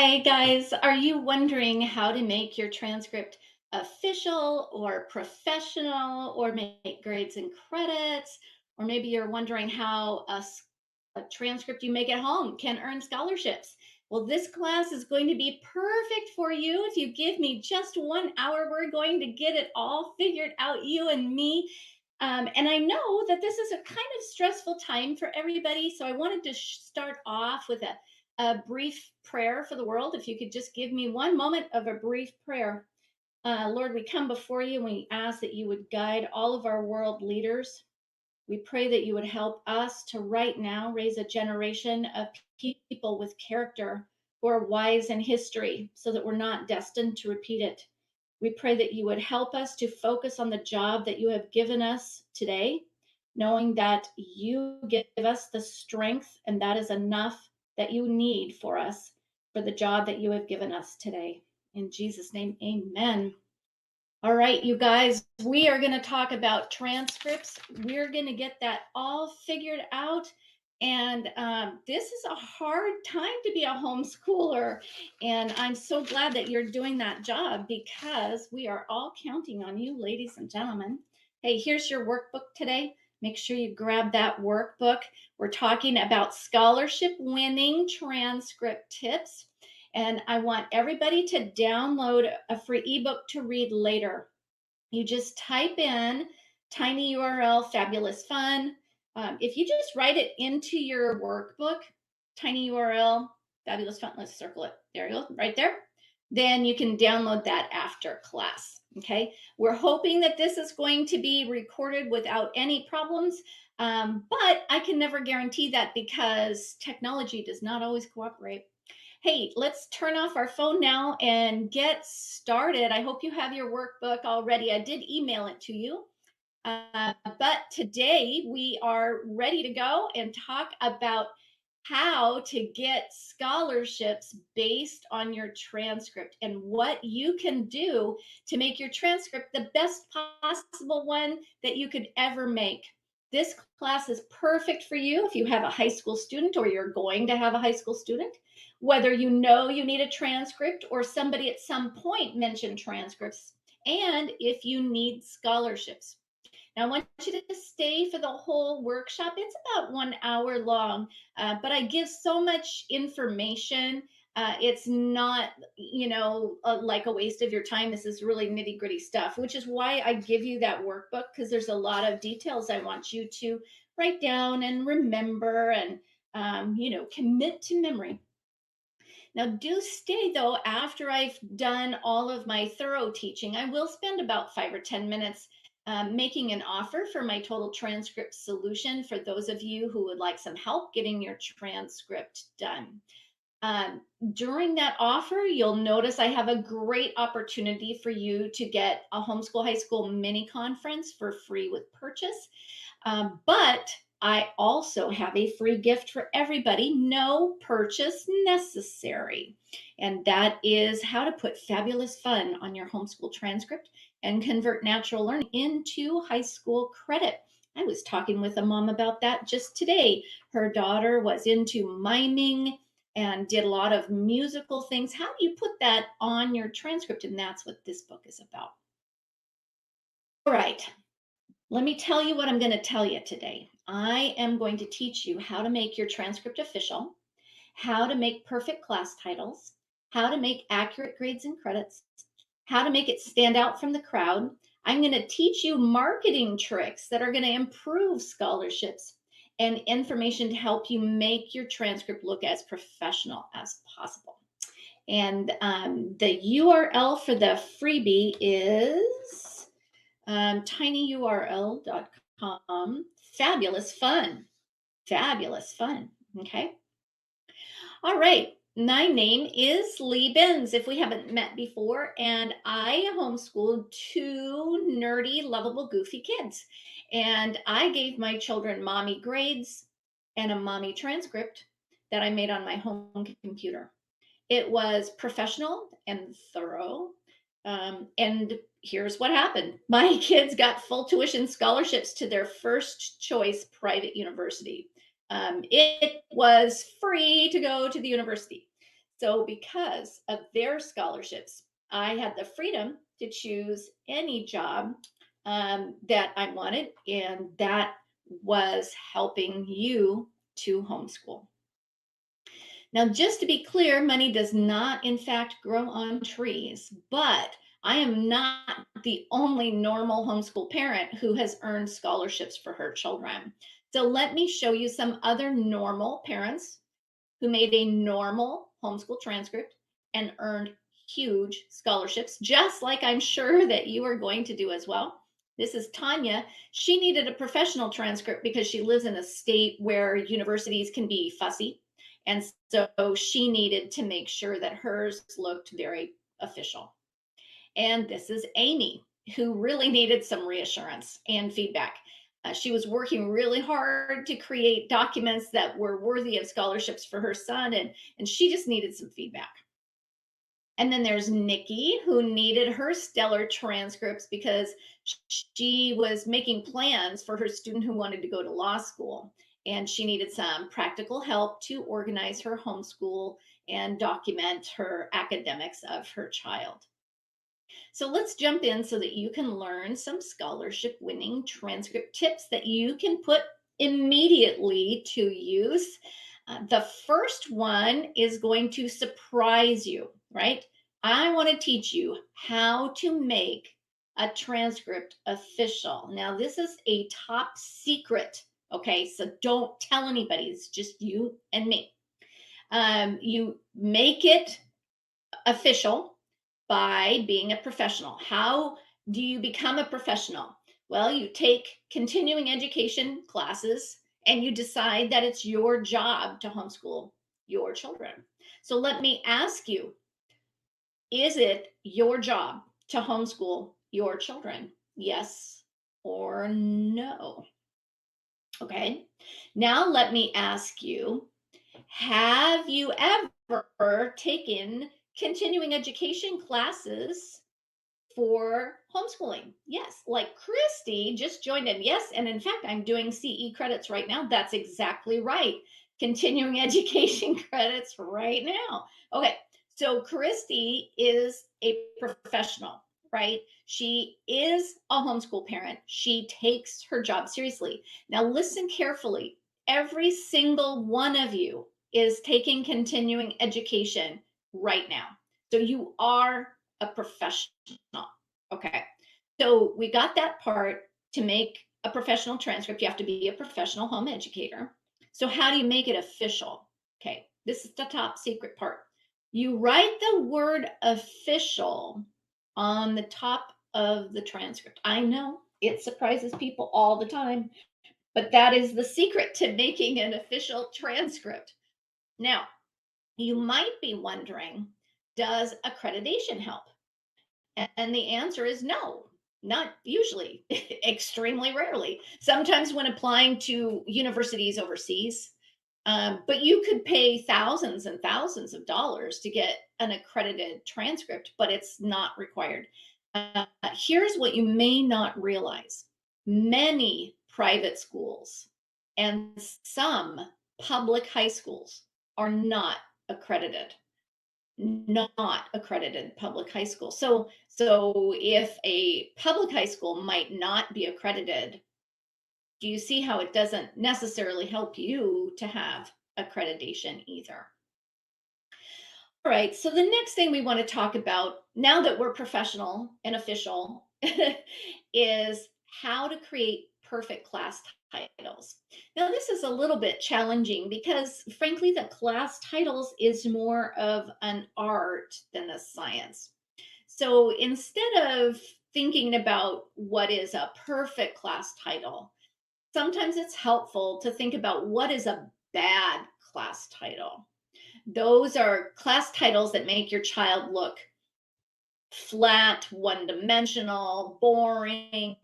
Hi, guys. Are you wondering how to make your transcript official or professional or make grades and credits? Or maybe you're wondering how a transcript you make at home can earn scholarships. Well, this class is going to be perfect for you. If you give me just 1 hour, we're going to get it all figured out, you and me. And I know that this is a kind of stressful time for everybody. So I wanted to start off with a brief prayer for the world. If you could just give me one moment of a brief prayer. Lord, we come before you and we ask that you would guide all of our world leaders. We pray that you would help us to right now raise a generation of people with character who are wise in history so that we're not destined to repeat it. We pray that you would help us to focus on the job that you have given us today, knowing that you give us the strength and that is enough that you need for us for the job that you have given us today. In Jesus' name, amen. All right, you guys, we are going to talk about transcripts. We're going to get that all figured out. And this is a hard time to be a homeschooler. And I'm so glad that you're doing that job because we are all counting on you, ladies and gentlemen. Hey, here's your workbook today. Make sure you grab that workbook. We're talking about scholarship winning transcript tips. And I want everybody to download a free ebook to read later. You just type in tiny URL, fabulous fun. If you just write it into your workbook, tiny URL, fabulous fun, let's circle it. There you go, right there. Then you can download that after class. Okay, we're hoping that this is going to be recorded without any problems, but I can never guarantee that because technology does not always cooperate. Hey, let's turn off our phone now and get started. I hope you have your workbook already. I did email it to you. But today we are ready to go and talk about how to get scholarships based on your transcript and what you can do to make your transcript the best possible one that you could ever make. This class is perfect for you if you have a high school student or you're going to have a high school student, whether you know you need a transcript or somebody at some point mentioned transcripts, and if you need scholarships. Now, I want you to stay for the whole workshop. It's about 1 hour long, but I give so much information. It's not, like a waste of your time. This is really nitty gritty stuff, which is why I give you that workbook, because there's a lot of details I want you to write down and remember and, commit to memory. Now, do stay though after I've done all of my thorough teaching. I will spend about 5 or 10 minutes making an offer for my total transcript solution for those of you who would like some help getting your transcript done. During that offer, you'll notice I have a great opportunity for you to get a homeschool high school mini conference for free with purchase. But I also have a free gift for everybody, no purchase necessary. And that is how to put fabulous fun on your homeschool transcript and convert natural learning into high school credit. I was talking with a mom about that just today. Her daughter was into miming and did a lot of musical things. How do you put that on your transcript? And that's what this book is about. All right. Let me tell you what I'm going to tell you today. I am going to teach you how to make your transcript official, how to make perfect class titles, how to make accurate grades and credits, how to make it stand out from the crowd. I'm going to teach you marketing tricks that are going to improve scholarships and information to help you make your transcript look as professional as possible. And the URL for the freebie is tinyurl.com. Fabulous fun. Fabulous fun. Okay. All right. My name is Lee Benz, if we haven't met before, and I homeschooled two nerdy, lovable, goofy kids. And I gave my children mommy grades and a mommy transcript that I made on my home computer. It was professional and thorough. And here's what happened. My kids got full tuition scholarships to their first choice private university. It was free to go to the university. So, because of their scholarships, I had the freedom to choose any job that I wanted, and that was helping you to homeschool. Now, just to be clear, money does not, in fact, grow on trees, but I am not the only normal homeschool parent who has earned scholarships for her children. So, let me show you some other normal parents who made a normal homeschool transcript and earned huge scholarships, just like I'm sure that you are going to do as well. This is Tanya. She needed a professional transcript because she lives in a state where universities can be fussy. And so she needed to make sure that hers looked very official. And this is Amy, who really needed some reassurance and feedback. She was working really hard to create documents that were worthy of scholarships for her son, and she just needed some feedback. And then there's Nikki, who needed her stellar transcripts because she was making plans for her student who wanted to go to law school. And she needed some practical help to organize her homeschool and document her academics of her child. So let's jump in so that you can learn some scholarship winning transcript tips that you can put immediately to use. The first one is going to surprise you, right? I want to teach you how to make a transcript official. Now, this is a top secret, okay? So don't tell anybody, it's just you and me. You make it official by being a professional. How do you become a professional? Well, you take continuing education classes and you decide that it's your job to homeschool your children. So let me ask you, is it your job to homeschool your children? Yes or no? Okay. Now let me ask you, have you ever taken continuing education classes for homeschooling? Yes, like Christy just joined in. Yes, and in fact, I'm doing CE credits right now. That's exactly right. Continuing education credits right now. Okay, so Christy is a professional, right? She is a homeschool parent. She takes her job seriously. Now, listen carefully. Every single one of you is taking continuing education right now. So you are a professional. Okay. So we got that part. To make a professional transcript, you have to be a professional home educator. So how do you make it official? Okay. This is the top secret part. You write the word official on the top of the transcript. I know it surprises people all the time, but that is the secret to making an official transcript. Now, you might be wondering, does accreditation help? And the answer is no, not usually, extremely rarely. Sometimes when applying to universities overseas, but you could pay thousands and thousands of dollars to get an accredited transcript, but it's not required. Here's what you may not realize: many private schools and some public high schools are not accredited, not accredited public high school. So if a public high school might not be accredited, do you see how it doesn't necessarily help you to have accreditation either? All right, so the next thing we want to talk about now that we're professional and official is how to create perfect class titles. Now, this is a little bit challenging because, frankly, the class titles is more of an art than a science. So instead of thinking about what is a perfect class title, sometimes it's helpful to think about what is a bad class title. Those are class titles that make your child look flat, one dimensional, boring.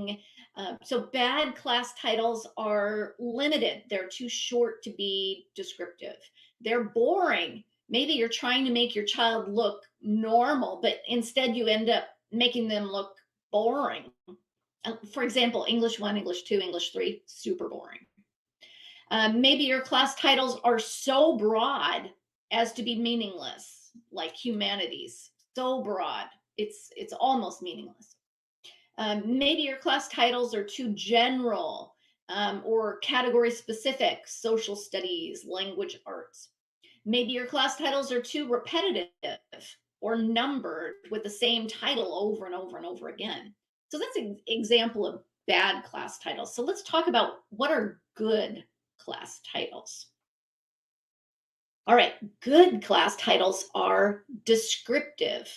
So bad class titles are limited. They're too short to be descriptive. They're boring. Maybe you're trying to make your child look normal, but instead you end up making them look boring. For example, English 1, English 2, English 3, super boring. Maybe your class titles are so broad as to be meaningless. like humanities. So broad, it's almost meaningless. Maybe your class titles are too general, or category specific, social studies, language arts. Maybe your class titles are too repetitive or numbered with the same title over and over and over again. So that's an example of bad class titles. So let's talk about what are good class titles. All right, good class titles are descriptive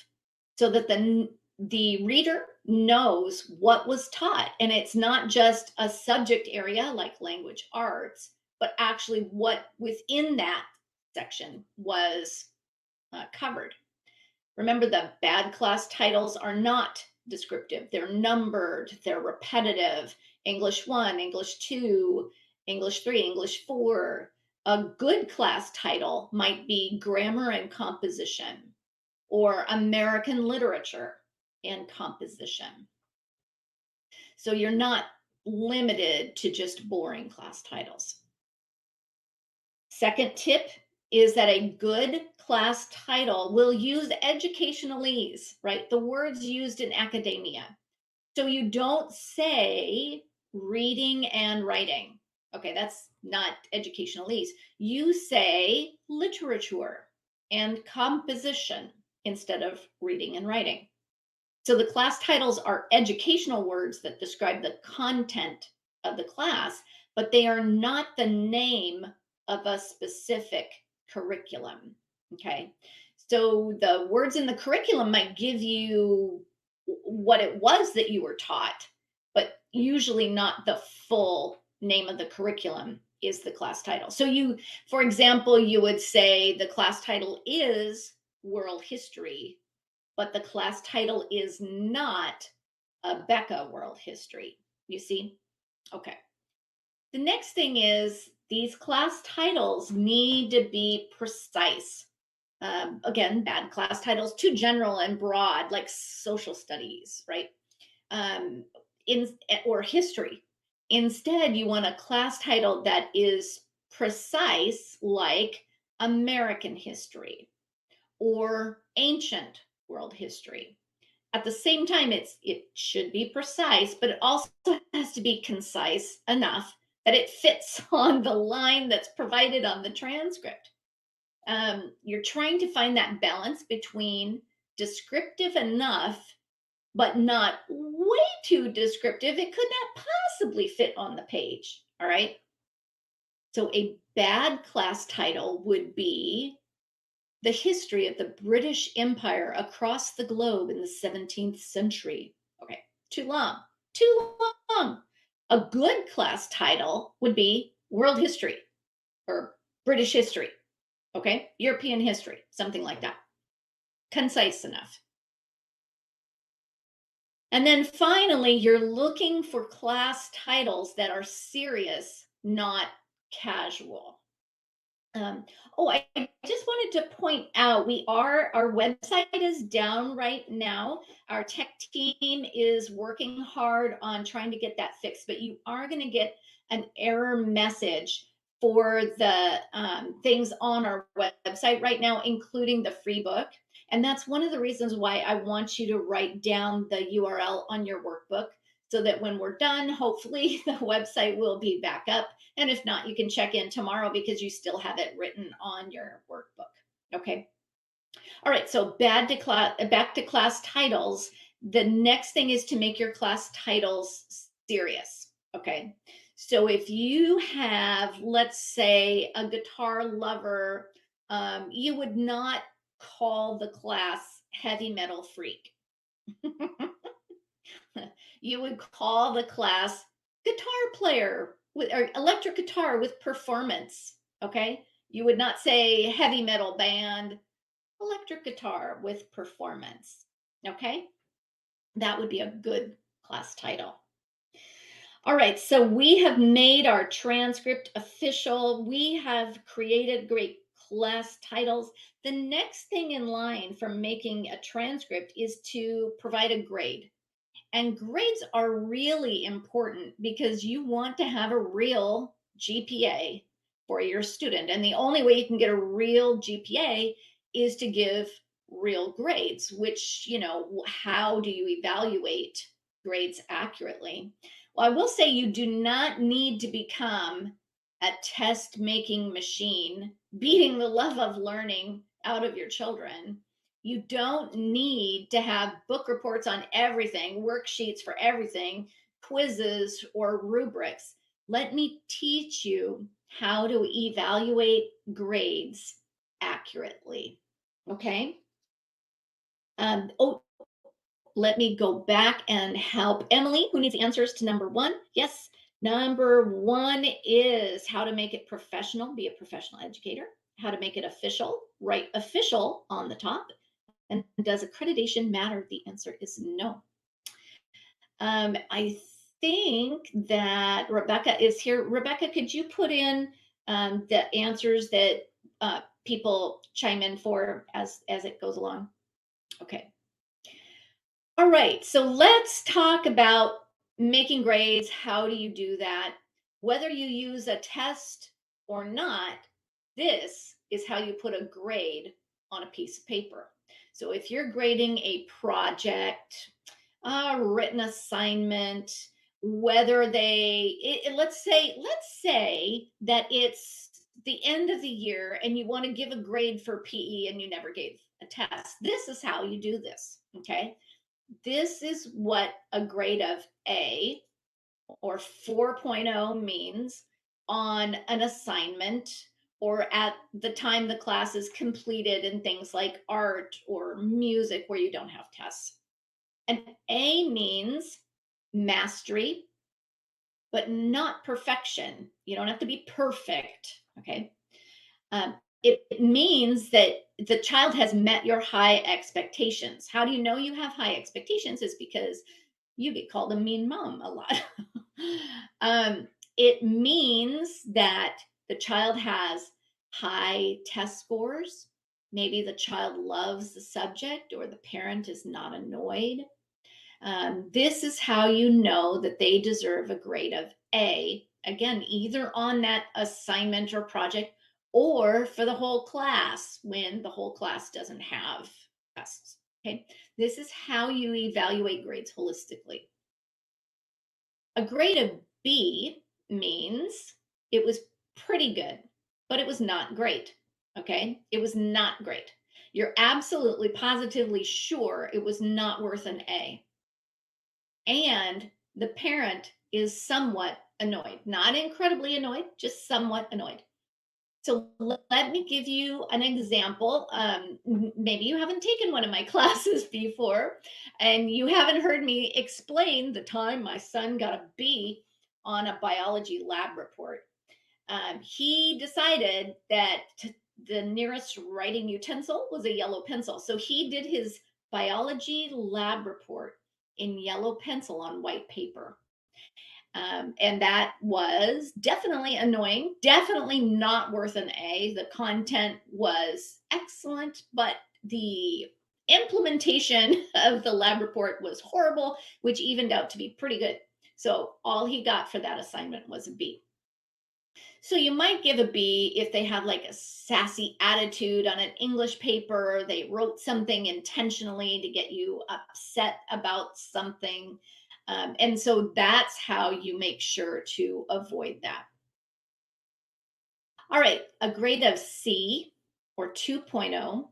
so that the reader knows what was taught, and it's not just a subject area like language arts, but actually what within that section was covered. Remember, the bad class titles are not descriptive. They're numbered, they're repetitive. English 1, English 2, English 3, English 4. A good class title might be Grammar and Composition or American Literature and Composition. So you're not limited to just boring class titles. Second tip is that a good class title will use educationalese, right? The words used in academia. So you don't say reading and writing. Okay, that's not educationalese. You say literature and composition instead of reading and writing. So the class titles are educational words that describe the content of the class, but they are not the name of a specific curriculum. Okay. So the words in the curriculum might give you what it was that you were taught, but usually not the full name of the curriculum is the class title. So you, for example, you would say the class title is World History, but the class title is not Becca World History. You see? Okay. The next thing is these class titles need to be precise. Again, bad class titles, too general and broad, like social studies, right? In or history. Instead, you want a class title that is precise, like American history or ancient world history. At the same time, it should be precise, but it also has to be concise enough that it fits on the line that's provided on the transcript. You're trying to find that balance between descriptive enough, but not way too descriptive. It could not possibly fit on the page. All right. So a bad class title would be The History of the British Empire Across the Globe in the 17th Century. Okay, too long, too long. A good class title would be World History or British History, okay? European History, something like that. Concise enough. And then finally, you're looking for class titles that are serious, not casual. I just wanted to point out our website is down right now. Our tech team is working hard on trying to get that fixed, but you are going to get an error message for the things on our website right now, including the free book. And that's one of the reasons why I want you to write down the URL on your workbook so that when we're done, hopefully the website will be back up. And if not, you can check in tomorrow because you still have it written on your workbook. Okay. All right. So back to class titles. The next thing is to make your class titles serious. Okay. So if you have, let's say, a guitar lover, you would not call the class Heavy Metal Freak. You would call the class Guitar Player with or electric guitar with performance. Okay. You would not say Heavy Metal Band, electric guitar with performance. Okay. That would be a good class title. All right, so we have made our transcript official. We have created great class titles. The next thing in line for making a transcript is to provide a grade. And grades are really important because you want to have a real GPA for your student. And the only way you can get a real GPA is to give real grades, which, how do you evaluate grades accurately? Well, I will say you do not need to become a test making machine, beating the love of learning out of your children. You don't need to have book reports on everything, worksheets for everything, quizzes, or rubrics. Let me teach you how to evaluate grades accurately. Okay. Oh, let me go back and help Emily, who needs answers to number one. Yes, number one is how to make it professional, be a professional educator, how to make it official, write official on the top. And does accreditation matter? The answer is no. I think that Rebecca is here. Rebecca, could you put in the answers that people chime in for as it goes along? Okay. All right, so let's talk about making grades. How do you do that? Whether you use a test or not, this is how you put a grade on a piece of paper. So if you're grading a project, a written assignment, whether let's say that it's the end of the year and you want to give a grade for PE and you never gave a test. This is how you do this, okay? This is what a grade of A or 4.0 means on an assignment or at the time the class is completed in things like art or music where you don't have tests. An A means mastery, but not perfection. You don't have to be perfect, okay? It means that the child has met your high expectations. How do you know you have high expectations? Is because you get called a mean mom a lot. It means that the child has high test scores. Maybe the child loves the subject or the parent is not annoyed. This is how you know that they deserve a grade of A. Again, either on that assignment or project or for the whole class when the whole class doesn't have tests. Okay, this is how you evaluate grades holistically. A grade of B means it was pretty good, but it was not great. Okay, it was not great. You're absolutely positively sure it was not worth an A. And the parent is somewhat annoyed, not incredibly annoyed, just somewhat annoyed. So let me give you an example. Maybe you haven't taken one of my classes before, and you haven't heard me explain the time my son got a B on a biology lab report. He decided that the nearest writing utensil was a yellow pencil. So he did his biology lab report in yellow pencil on white paper. And that was definitely annoying, definitely not worth an A. The content was excellent, but the implementation of the lab report was horrible, which evened out to be pretty good. So all he got for that assignment was a B. So you might give a B if they have like a sassy attitude on an English paper, they wrote something intentionally to get you upset about something. And so that's how you make sure to avoid that. All right, a grade of C or 2.0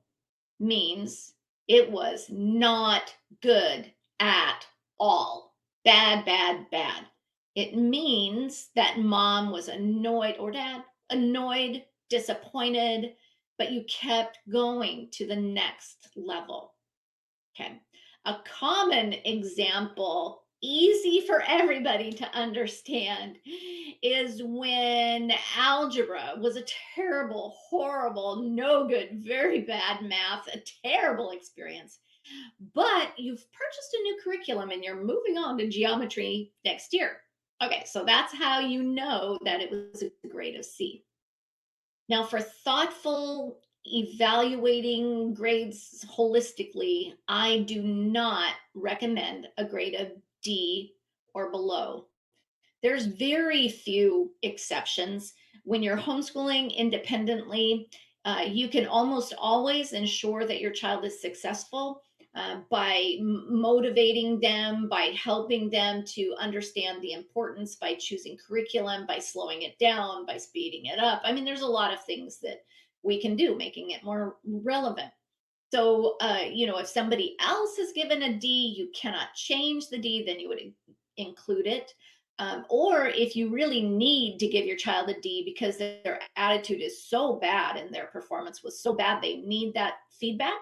means it was not good at all. Bad, bad, bad. It means that mom was annoyed or dad annoyed, disappointed, but you kept going to the next level. Okay. A common example, easy for everybody to understand, is when algebra was a terrible, horrible, no good, very bad math, a terrible experience. But you've purchased a new curriculum and you're moving on to geometry next year. Okay, so that's how you know that it was a grade of C. Now, for thoughtful evaluating grades holistically, I do not recommend a grade of D or below. There's very few exceptions. When you're homeschooling independently, You can almost always ensure that your child is successful by motivating them, by helping them to understand the importance, by choosing curriculum, by slowing it down, by speeding it up. I mean, there's a lot of things that we can do, making it more relevant. So, if somebody else is given a D, you cannot change the D, then you would include it. Or if you really need to give your child a D because their attitude is so bad and their performance was so bad, they need that feedback,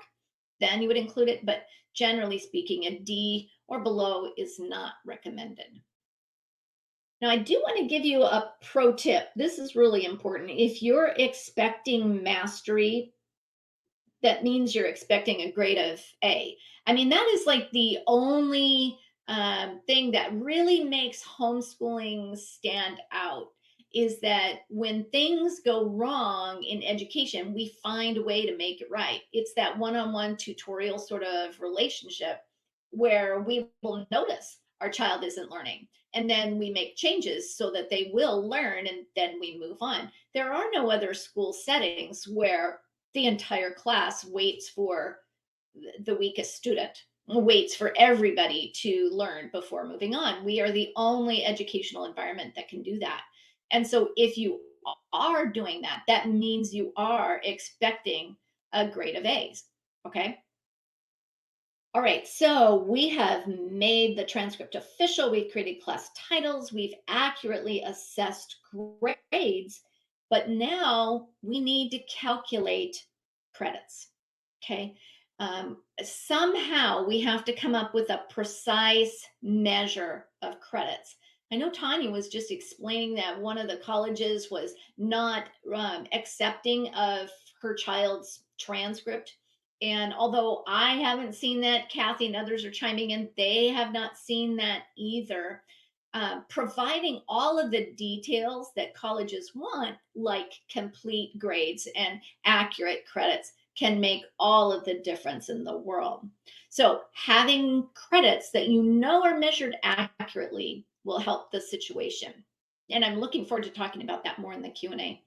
then you would include it. But generally speaking, a D or below is not recommended. Now, I do want to give you a pro tip. This is really important. If you're expecting mastery, that means you're expecting a grade of A. I mean, that is like the only thing that really makes homeschooling stand out is that when things go wrong in education, we find a way to make it right. It's that one on one tutorial sort of relationship where we will notice our child isn't learning. And then we make changes so that they will learn and then we move on. There are no other school settings where the entire class waits for the weakest student, waits for everybody to learn before moving on. We are the only educational environment that can do that. And so if you are doing that, that means you are expecting a grade of A's. Okay. All right, so we have made the transcript official. We've created class titles. We've accurately assessed grades, but now we need to calculate credits. Okay. Somehow we have to come up with a precise measure of credits. I know Tanya was just explaining that one of the colleges was not accepting of her child's transcript, and although I haven't seen that, Kathy and others are chiming in, they have not seen that either. Providing all of the details that colleges want, like complete grades and accurate credits, can make all of the difference in the world. So having credits that you know are measured accurately will help the situation. And I'm looking forward to talking about that more in the Q&A.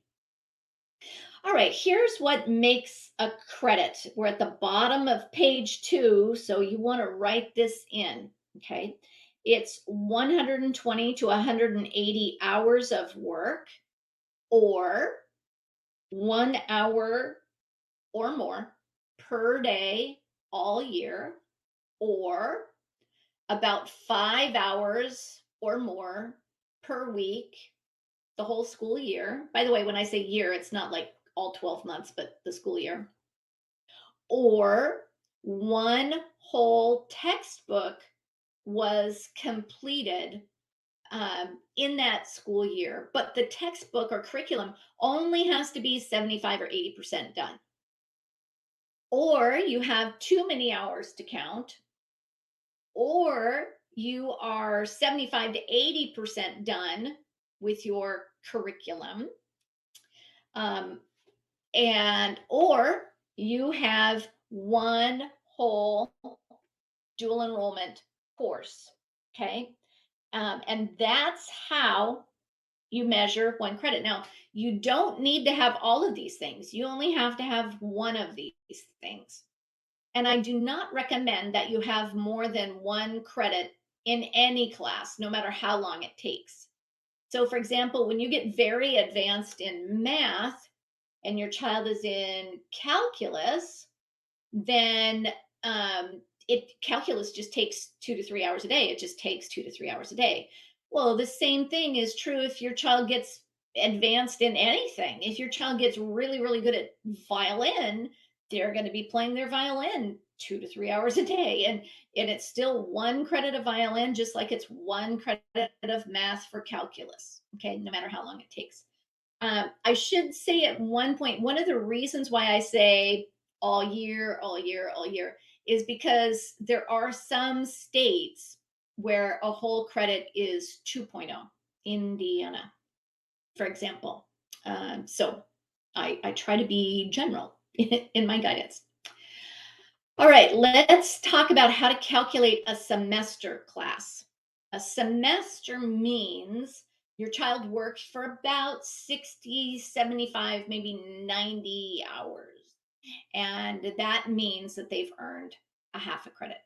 All right, here's what makes a credit. We're at the bottom of page 2, so you want to write this in, okay? It's 120 to 180 hours of work, or 1 hour or more per day all year, or about 5 hours or more per week the whole school year. By the way, when I say year, it's not like all 12 months, but the school year. Or one whole textbook was completed in that school year, but the textbook or curriculum only has to be 75 or 80% done. Or you have too many hours to count, or you are 75 to 80% done with your curriculum. Or you have one whole dual enrollment course. Okay. And that's how you measure one credit. Now, you don't need to have all of these things. You only have to have one of these things. And I do not recommend that you have more than one credit in any class, no matter how long it takes. So, for example, when you get very advanced in math and your child is in calculus, then calculus just takes 2 to 3 hours a day. It just takes 2 to 3 hours a day. Well, the same thing is true if your child gets advanced in anything. If your child gets really, really good at violin, they're going to be playing their violin 2 to 3 hours a day. And it's still one credit of violin, just like it's one credit of math for calculus. Okay, no matter how long it takes. I should say at one point, one of the reasons why I say all year, all year, all year is because there are some states where a whole credit is 2.0. Indiana, for example. So I try to be general in my guidance. All right, let's talk about how to calculate a semester class. A semester means Your child worked for about 60, 75, maybe 90 hours. And that means that they've earned a half a credit.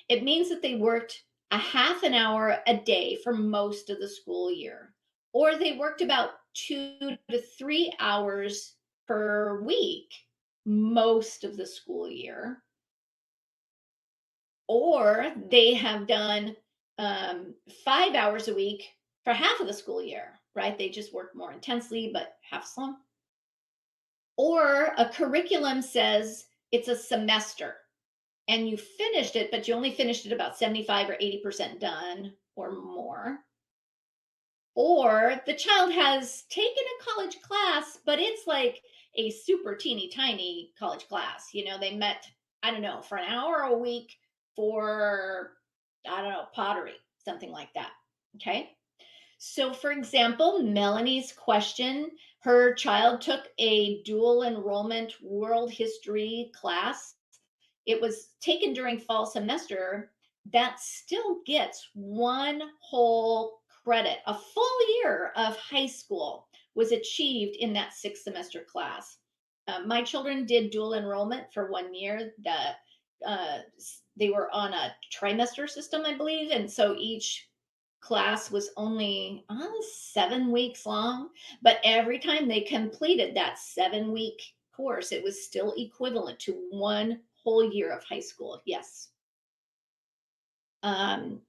It means that they worked a half an hour a day for most of the school year, or they worked about 2 to 3 hours per week most of the school year, or they have done 5 hours a week for half of the school year, right? They just work more intensely, but half as long. Or a curriculum says it's a semester and you finished it, but you only finished it about 75 or 80% done or more. Or the child has taken a college class, but it's like a super teeny tiny college class. They met, I don't know, for an hour a week for, I don't know, pottery, something like that. Okay. So, for example, Melanie's question, her child took a dual enrollment world history class. It was taken during fall semester. That still gets one whole credit. A full year of high school was achieved in that 6 semester class. My children did dual enrollment for 1 year. They were on a trimester system, I believe. And so each class was only 7 weeks long, but every time they completed that 7 week course, it was still equivalent to one whole year of high school. Yes. Um,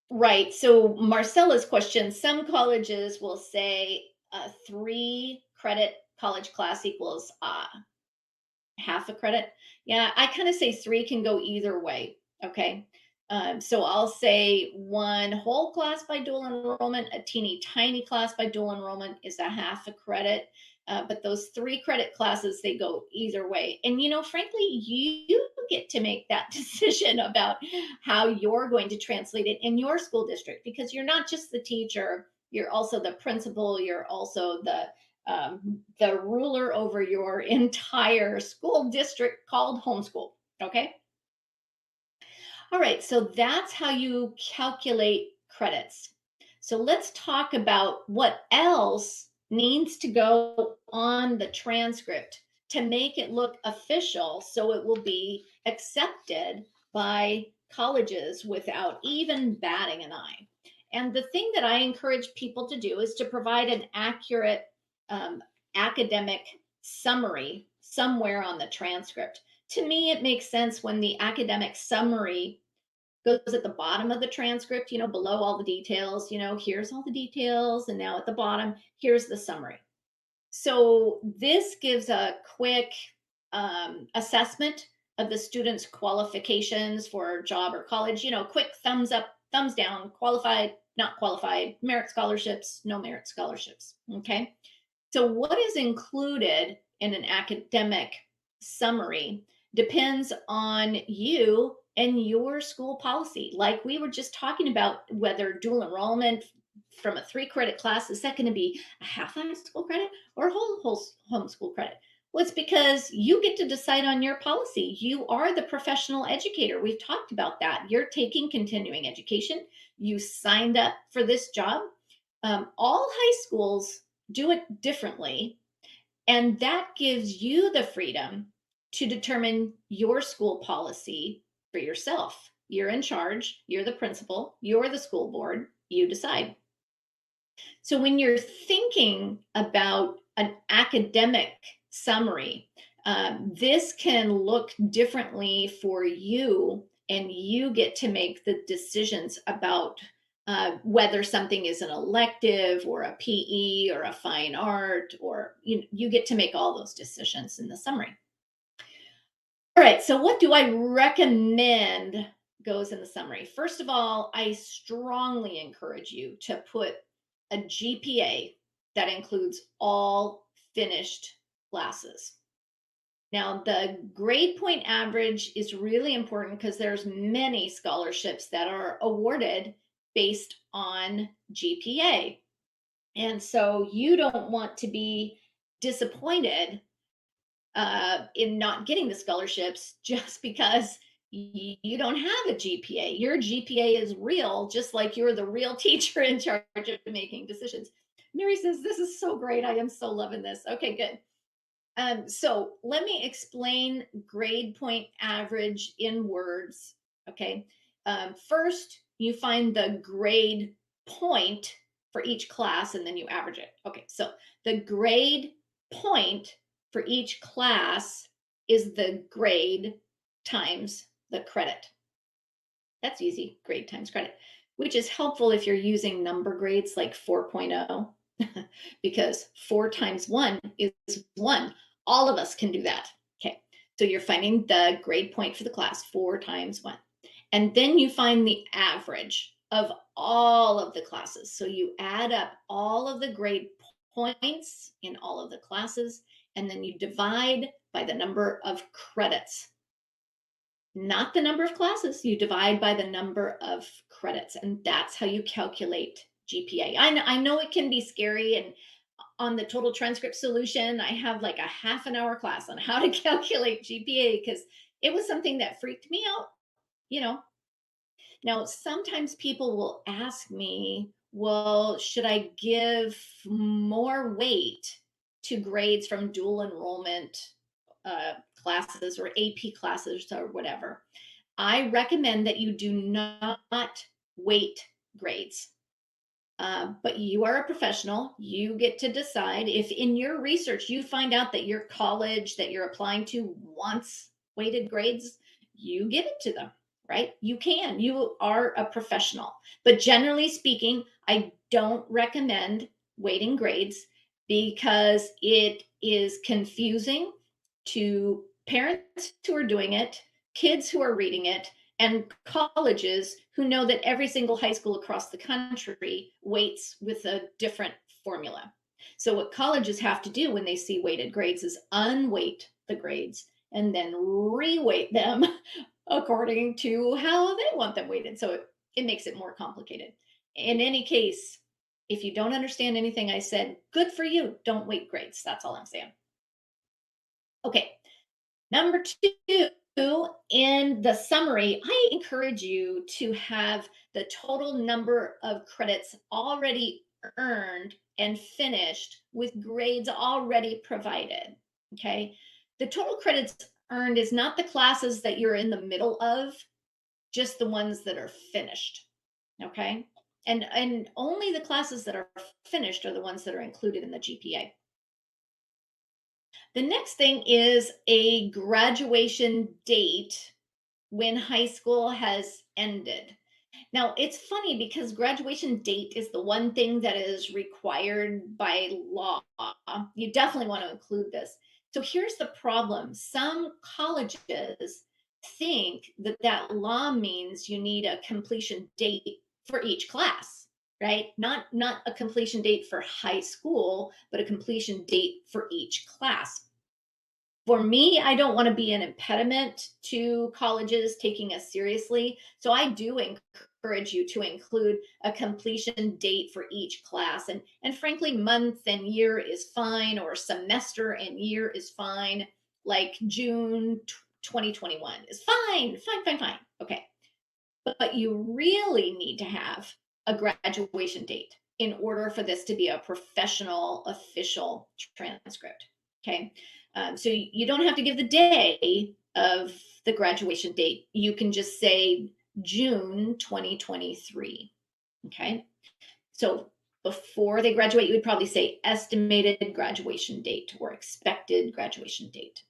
right. So Marcella's question, some colleges will say a 3 credit college class equals half a credit. Yeah, I kind of say 3 can go either way. Okay. So I'll say one whole class by dual enrollment, a teeny tiny class by dual enrollment is a half a credit. But those 3 credit classes, they go either way. And, frankly, you get to make that decision about how you're going to translate it in your school district, because you're not just the teacher, you're also the principal, you're also the ruler over your entire school district called homeschool. Okay. All right. So that's how you calculate credits. So let's talk about what else needs to go on the transcript to make it look official so it will be accepted by colleges without even batting an eye. And the thing that I encourage people to do is to provide an accurate um, academic summary somewhere on the transcript. To me, it makes sense when the academic summary goes at the bottom of the transcript, below all the details, here's all the details. And now at the bottom, here's the summary. So this gives a quick assessment of the student's qualifications for job or college, quick thumbs up, thumbs down, qualified, not qualified, merit scholarships, no merit scholarships. Okay. So, what is included in an academic summary depends on you and your school policy. Like we were just talking about, whether dual enrollment from a 3 credit class, is that going to be a half high school credit or a whole homeschool credit? Well, it's because you get to decide on your policy. You are the professional educator. We've talked about that. You're taking continuing education. You signed up for this job. All high schools do it differently. And that gives you the freedom to determine your school policy for yourself. You're in charge, you're the principal, you're the school board, you decide. So when you're thinking about an academic summary, this can look differently for you, and you get to make the decisions about whether something is an elective or a PE or a fine art, or you get to make all those decisions in the summary. All right, so what do I recommend goes in the summary? First of all, I strongly encourage you to put a GPA that includes all finished classes. Now, the grade point average is really important because there's many scholarships that are awarded based on GPA. And so you don't want to be disappointed in not getting the scholarships just because You don't have a GPA. Your GPA is real, just like you're the real teacher in charge of making decisions. Mary says, "This is so great. I am so loving this." Okay, good. So let me explain grade point average in words. Okay. First, you find the grade point for each class and then you average it. Okay. So the grade point for each class is the grade times the credit. That's easy. Grade times credit, which is helpful if you're using number grades like 4.0, because 4 times 1 is 1. All of us can do that. Okay. So you're finding the grade point for the class, 4 times 1. And then you find the average of all of the classes. So you add up all of the grade points in all of the classes, and then you divide by the number of credits, not the number of classes. You divide by the number of credits, and that's how you calculate GPA. I know it can be scary, and on the total transcript solution, I have like a half an hour class on how to calculate GPA because it was something that freaked me out, you know. Now, sometimes people will ask me, well, should I give more weight to grades from dual enrollment classes or AP classes or whatever? I recommend that you do not weight grades. But you are a professional. You get to decide if in your research you find out that your college that you're applying to wants weighted grades, you give it to them, right? You can. You are a professional. But generally speaking, I don't recommend weighting grades because it is confusing to parents who are doing it, kids who are reading it, and colleges who know that every single high school across the country weights with a different formula. So what colleges have to do when they see weighted grades is unweight the grades and then reweight them according to how they want them weighted. So it makes it more complicated. In any case, if you don't understand anything I said, good for you. Don't weight grades. That's all I'm saying. Okay, number 2, in the summary, I encourage you to have the total number of credits already earned and finished with grades already provided. Okay. The total credits earned is not the classes that you're in the middle of, just the ones that are finished. Okay. And only the classes that are finished are the ones that are included in the GPA. The next thing is a graduation date when high school has ended. Now, it's funny because graduation date is the one thing that is required by law. You definitely want to include this. So here's the problem. Some colleges think that that law means you need a completion date for each class, right? Not a completion date for high school, but a completion date for each class. For me, I don't want to be an impediment to colleges taking us seriously. So I do encourage you to include a completion date for each class. And frankly, month and year is fine, or semester and year is fine. Like June 2021 is fine, fine, fine, fine. Okay. But you really need to have a graduation date in order for this to be a professional, official transcript. Okay. So you don't have to give the day of the graduation date. You can just say June 2023. Okay. So before they graduate, you would probably say estimated graduation date or expected graduation date.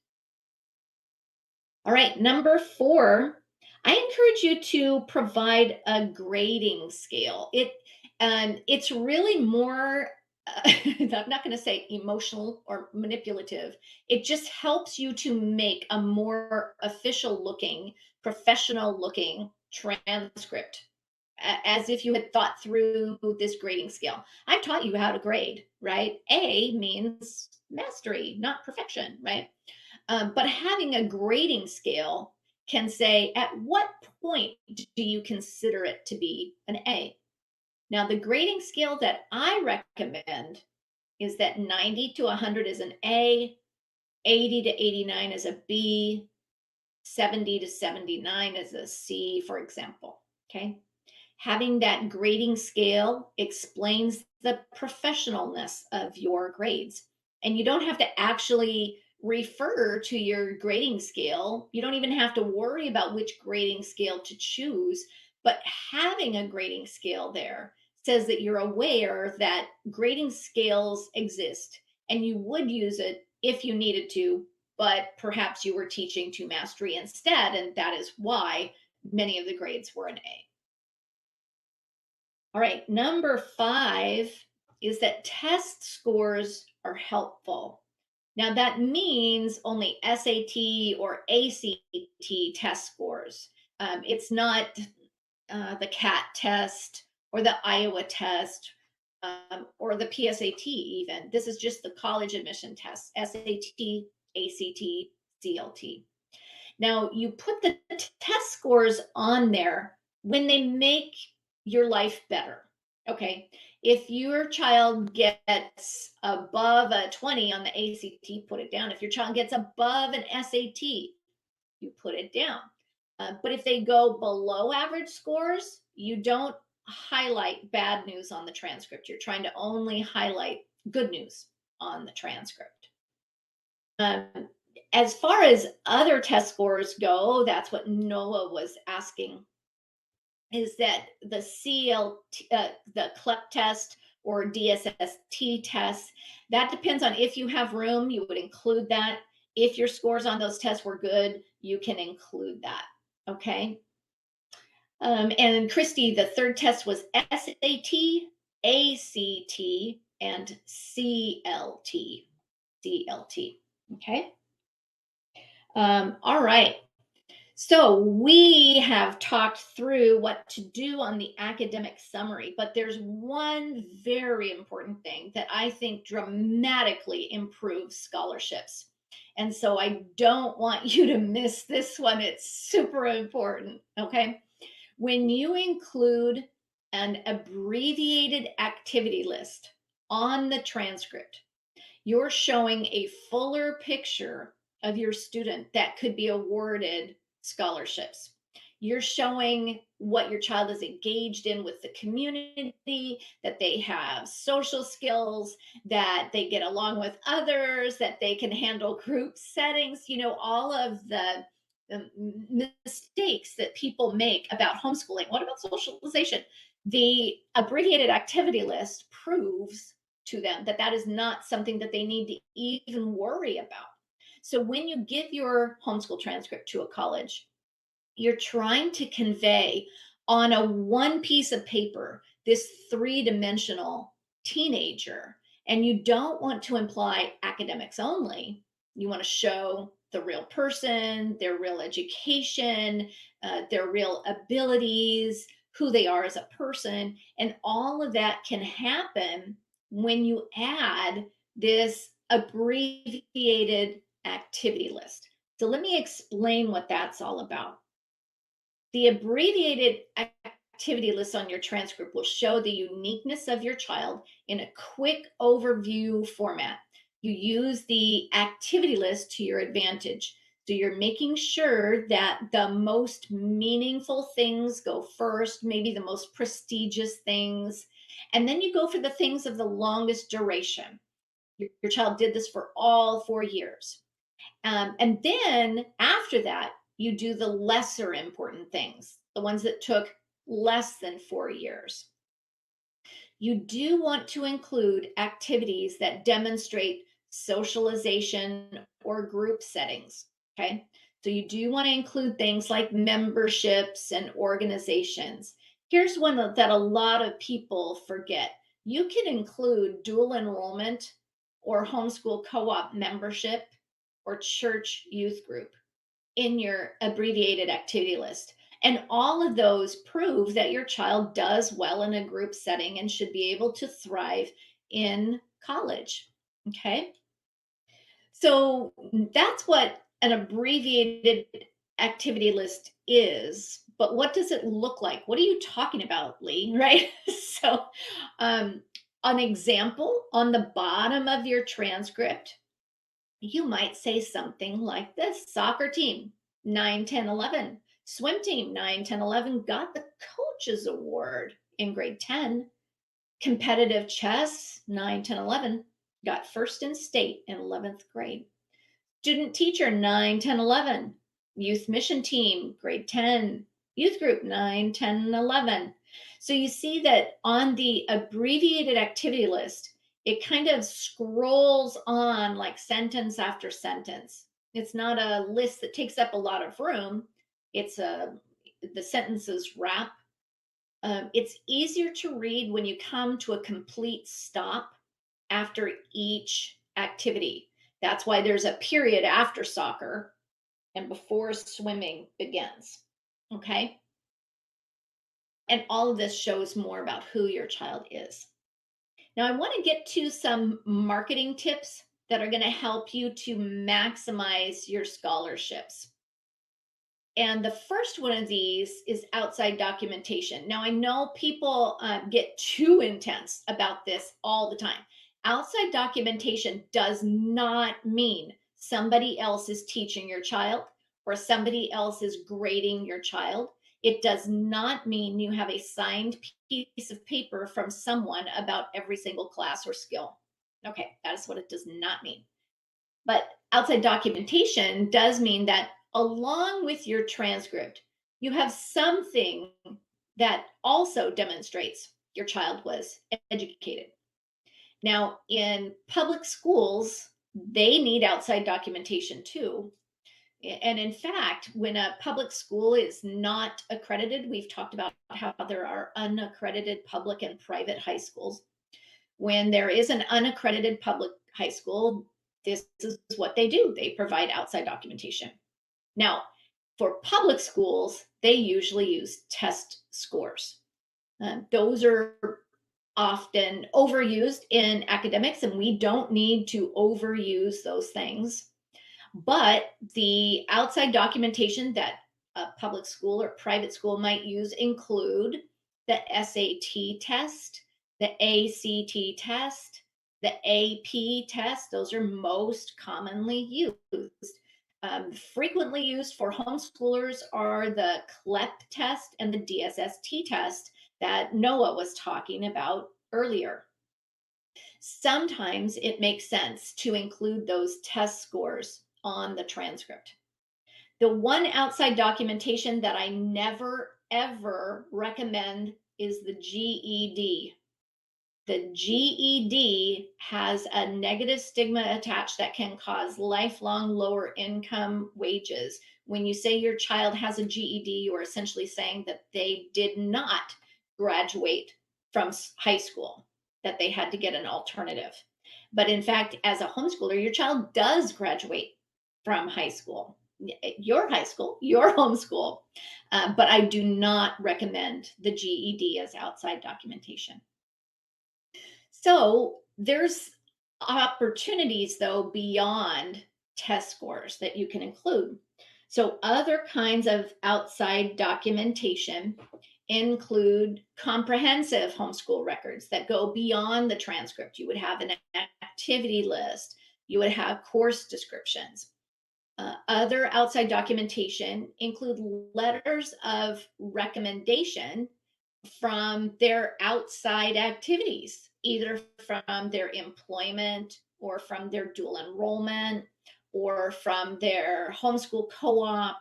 All right. Number 4, I encourage you to provide a grading scale. It's really more I'm not going to say emotional or manipulative. It just helps you to make a more official looking, professional looking transcript, as if you had thought through this grading scale. I've taught you how to grade, right? A means mastery, not perfection, right? But having a grading scale can say, at what point do you consider it to be an A? Now, the grading scale that I recommend is that 90 to 100 is an A, 80 to 89 is a B, 70 to 79 is a C, for example. Okay. Having that grading scale explains the professionalness of your grades. And you don't have to actually refer to your grading scale. You don't even have to worry about which grading scale to choose. But having a grading scale there says that you're aware that grading scales exist and you would use it if you needed to, but perhaps you were teaching to mastery instead. And that is why many of the grades were an A. All right, number 5 is that test scores are helpful. Now, that means only SAT or ACT test scores. It's not the CAT test or the Iowa test or the PSAT, even. This is just the college admission test: SAT, ACT, CLT. Now, you put the test scores on there when they make your life better. Okay. If your child gets above a 20 on the ACT, put it down. If your child gets above an SAT, you put it down. But if they go below average scores, you don't highlight bad news on the transcript. You're trying to only highlight good news on the transcript. As far as other test scores go, that's what Noah was asking, is that the CLT, the CLEP test or DSST test, that depends on if you have room, you would include that. If your scores on those tests were good, you can include that. Okay. And Christy, the third test was SAT, ACT, and CLT. CLT. Okay. All right. So we have talked through what to do on the academic summary, but there's one very important thing that I think dramatically improves scholarships. And so I don't want you to miss this one. It's super important. Okay. When you include an abbreviated activity list on the transcript, you're showing a fuller picture of your student that could be awarded scholarships. You're showing what your child is engaged in with the community, that they have social skills, that they get along with others, that they can handle group settings, all of the mistakes that people make about homeschooling. What about socialization? The abbreviated activity list proves to them that that is not something that they need to even worry about. So when you give your homeschool transcript to a college, you're trying to convey on a one piece of paper this three-dimensional teenager, and you don't want to imply academics only. You want to show the real person, their real education, their real abilities, who they are as a person, and all of that can happen when you add this abbreviated activity list. So let me explain what that's all about. The abbreviated activity list on your transcript will show the uniqueness of your child in a quick overview format. You use the activity list to your advantage. So you're making sure that the most meaningful things go first, maybe the most prestigious things, and then you go for the things of the longest duration. Your child did this for all 4 years. And then after that, you do the lesser important things, the ones that took less than 4 years. You do want to include activities that demonstrate socialization or group settings. Okay. So you do want to include things like memberships and organizations. Here's one that a lot of people forget. You can include dual enrollment or homeschool co-op membership or church youth group in your abbreviated activity list. And all of those prove that your child does well in a group setting and should be able to thrive in college. Okay. So that's what an abbreviated activity list is. But what does it look like? What are you talking about, Lee? Right? So, an example on the bottom of your transcript, you might say something like this: soccer team, 9, 10, 11. Swim team, 9, 10, 11 got the coaches award in grade 10. Competitive chess, 9, 10, 11 got first in state in 11th grade. Student teacher, 9, 10, 11. Youth mission team, grade 10. Youth group, 9, 10, 11. So you see that on the abbreviated activity list, it kind of scrolls on like sentence after sentence. It's not a list that takes up a lot of room. It's the sentences wrap. It's easier to read when you come to a complete stop after each activity. That's why there's a period after soccer and before swimming begins. Okay. And all of this shows more about who your child is. Now, I want to get to some marketing tips that are going to help you to maximize your scholarships. And the first one of these is outside documentation. Now, I know people get too intense about this all the time. Outside documentation does not mean somebody else is teaching your child or somebody else is grading your child. It does not mean you have a signed piece of paper from someone about every single class or skill. Okay, that is what it does not mean. But outside documentation does mean that along with your transcript, you have something that also demonstrates your child was educated. Now, in public schools, they need outside documentation too. And in fact, when a public school is not accredited, we've talked about how there are unaccredited public and private high schools. When there is an unaccredited public high school, this is what they do. They provide outside documentation. Now, for public schools, they usually use test scores. Those are often overused in academics, and we don't need to overuse those things. But the outside documentation that a public school or private school might use include the SAT test, the ACT test, the AP test. Those are most commonly used. Frequently used for homeschoolers are the CLEP test and the DSST test that Noah was talking about earlier. Sometimes it makes sense to include those test scores on the transcript. The one outside documentation that I never ever recommend is the GED. The GED has a negative stigma attached that can cause lifelong lower income wages. When you say your child has a GED, you're essentially saying that they did not graduate from high school, that they had to get an alternative. But in fact, as a homeschooler, your child does graduate from high school, your high school, your homeschool. But I do not recommend the GED as outside documentation. So there's opportunities though beyond test scores that you can include. So other kinds of outside documentation include comprehensive homeschool records that go beyond the transcript. You would have an activity list, you would have course descriptions. Other outside documentation include letters of recommendation from their outside activities, either from their employment or from their dual enrollment or from their homeschool co-op.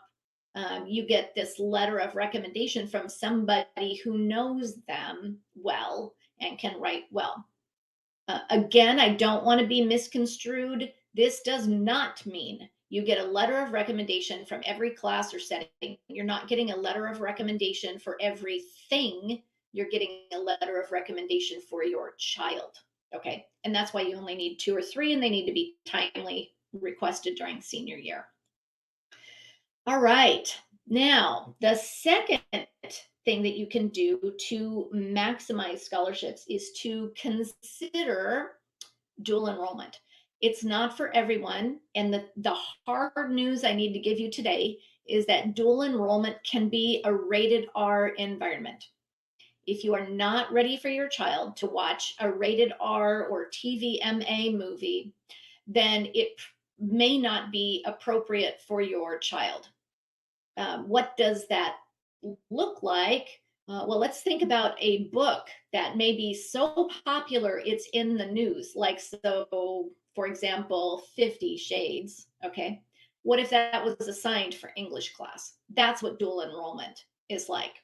You get this letter of recommendation from somebody who knows them well and can write well. Again, I don't want to be misconstrued. This does not mean you get a letter of recommendation from every class or setting. You're not getting a letter of recommendation for everything. You're getting a letter of recommendation for your child. Okay. And that's why you only need 2 or 3, and they need to be timely requested during senior year. All right. Now, the second thing that you can do to maximize scholarships is to consider dual enrollment. It's not for everyone. And the hard news I need to give you today is that dual enrollment can be a rated R environment. If you are not ready for your child to watch a rated R or TVMA movie, then it may not be appropriate for your child. What does that look like? Well, let's think about a book that may be so popular it's in the news, like, so, for example, 50 Shades. Okay. What if that was assigned for English class? That's what dual enrollment is like.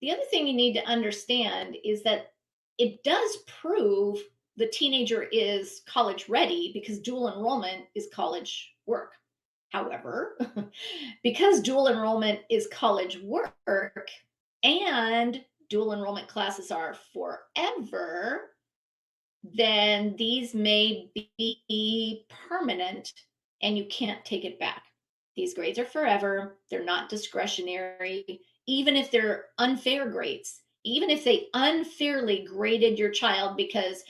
The other thing you need to understand is that it does prove the teenager is college ready because dual enrollment is college work. However, because dual enrollment is college work and dual enrollment classes are forever, then these may be permanent and you can't take it back. These grades are forever, they're not discretionary, even if they're unfair grades, even if they unfairly graded your child because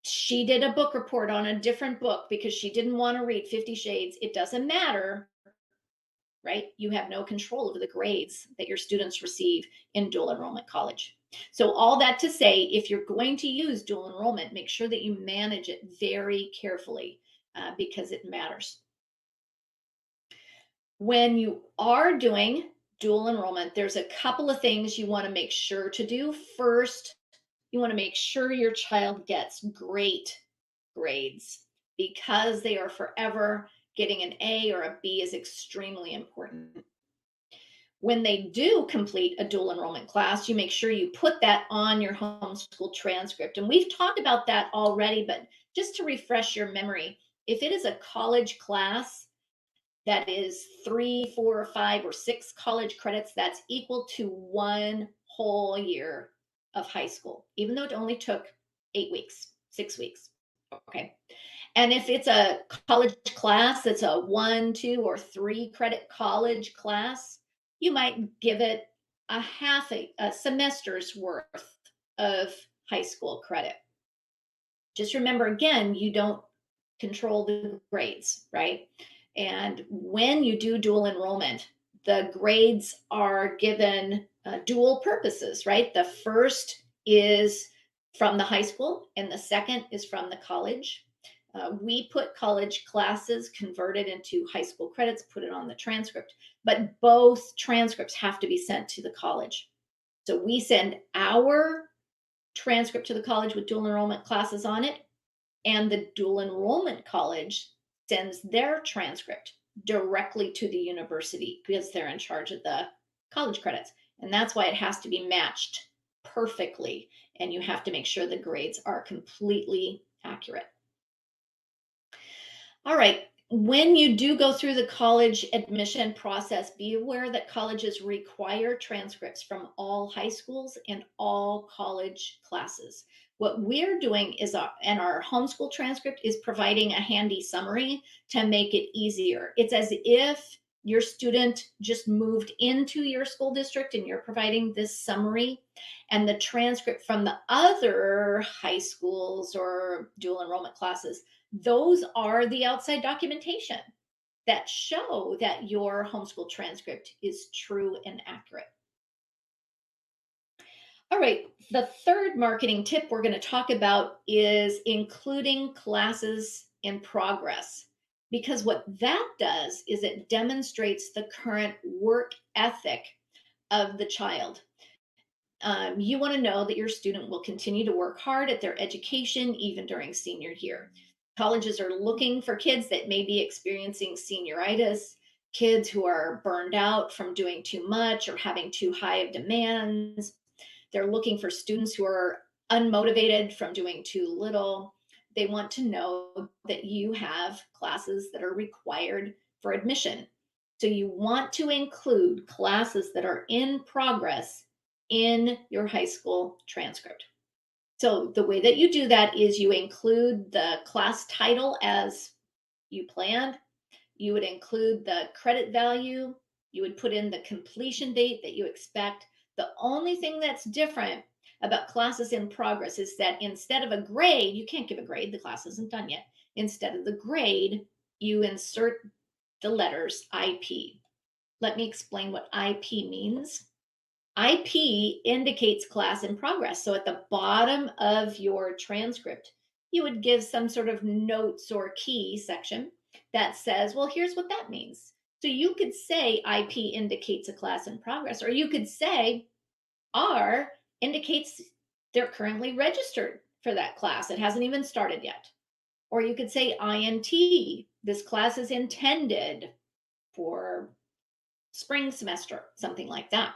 she did a book report on a different book because she didn't want to read 50 Shades, it doesn't matter, right? You have no control over the grades that your students receive in dual enrollment college. So, all that to say, if you're going to use dual enrollment, make sure that you manage it very carefully because it matters. When you are doing dual enrollment, there's a couple of things you want to make sure to do. First, you want to make sure your child gets great grades because they are forever. Getting an A or a B is extremely important. When they do complete a dual enrollment class, you make sure you put that on your homeschool transcript. And we've talked about that already, but just to refresh your memory, if it is a college class that is 3, 4, or 5, or 6 college credits, that's equal to 1 whole year of high school, even though it only took 8 weeks, 6 weeks. Okay. And if it's a college class that's a 1, 2, or 3 credit college class, you might give it a half a semester's worth of high school credit. Just remember again, you don't control the grades, right? And when you do dual enrollment, the grades are given dual purposes, right? The first is from the high school, and the second is from the college. We put college classes converted into high school credits, put it on the transcript, but both transcripts have to be sent to the college. So we send our transcript to the college with dual enrollment classes on it, and the dual enrollment college sends their transcript directly to the university because they're in charge of the college credits. And that's why it has to be matched perfectly. And you have to make sure the grades are completely accurate. All right. When you do go through the college admission process, be aware that colleges require transcripts from all high schools and all college classes. What we're doing is, our homeschool transcript is providing a handy summary to make it easier. It's as if your student just moved into your school district and you're providing this summary, and the transcript from the other high schools or dual enrollment classes, those are the outside documentation that show that your homeschool transcript is true and accurate. All right, the third marketing tip we're going to talk about is including classes in progress. Because what that does is it demonstrates the current work ethic of the child. You want to know that your student will continue to work hard at their education even during senior year. Colleges are looking for kids that may be experiencing senioritis, kids who are burned out from doing too much or having too high of demands. They're looking for students who are unmotivated from doing too little. They want to know that you have classes that are required for admission. So you want to include classes that are in progress in your high school transcript. So the way that you do that is you include the class title as you planned. You would include the credit value. You would put in the completion date that you expect. The only thing that's different about classes in progress is that instead of a grade, you can't give a grade, the class isn't done yet. Instead of the grade, you insert the letters IP. Let me explain what IP means. IP indicates class in progress. So at the bottom of your transcript, you would give some sort of notes or key section that says, well, here's what that means. So you could say IP indicates a class in progress, or you could say R indicates they're currently registered for that class. It hasn't even started yet. Or you could say INT, this class is intended for spring semester, something like that.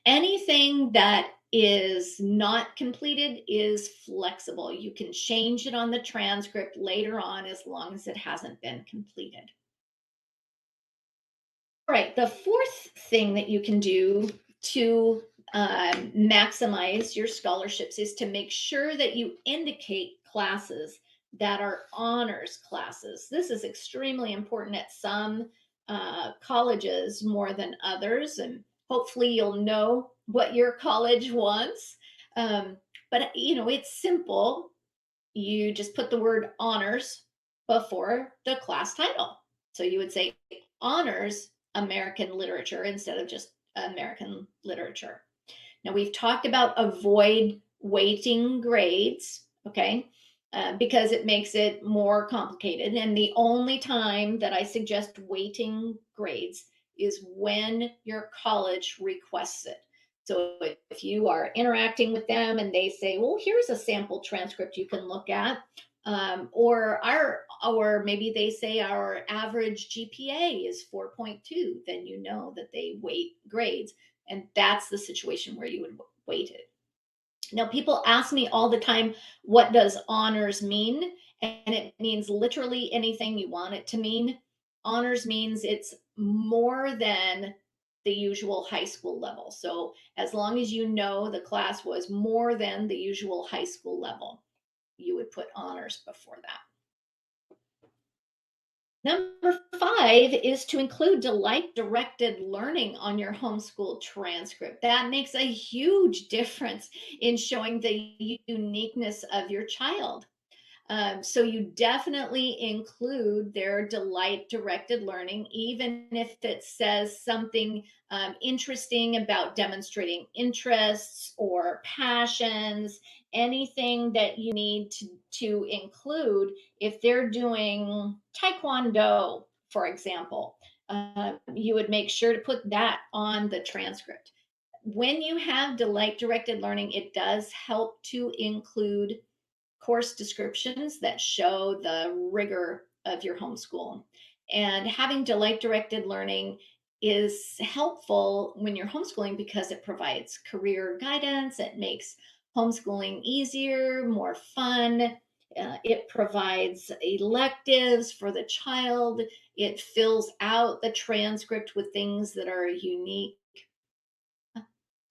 Anything that is not completed is flexible. You can change it on the transcript later on as long as it hasn't been completed. All right, the fourth thing that you can do to maximize your scholarships is to make sure that you indicate classes that are honors classes. This is extremely important at some colleges more than others, and hopefully you'll know what your college wants. But it's simple. You just put the word honors before the class title. So you would say honors American literature instead of just American literature. Now, we've talked about avoid weighting grades, okay, because it makes it more complicated. And the only time that I suggest weighting grades is when your college requests it. So if you are interacting with them and they say, well, here's a sample transcript you can look at, or maybe they say our average GPA is 4.2, then you know that they weight grades. And that's the situation where you would weight it. Now, people ask me all the time, what does honors mean? And it means literally anything you want it to mean. Honors means it's more than the usual high school level. So as long as you know the class was more than the usual high school level, you would put honors before that. Number 5 is to include delight directed learning on your homeschool transcript. That makes a huge difference in showing the uniqueness of your child. So you definitely include their delight directed learning, even if it says something interesting about demonstrating interests or passions, anything that you need to include. If they're doing Taekwondo, for example, you would make sure to put that on the transcript. When you have delight directed learning, it does help to include course descriptions that show the rigor of your homeschool. And having delight directed learning is helpful when you're homeschooling because it provides career guidance, it makes homeschooling easier, more fun. It provides electives for the child. It fills out the transcript with things that are unique.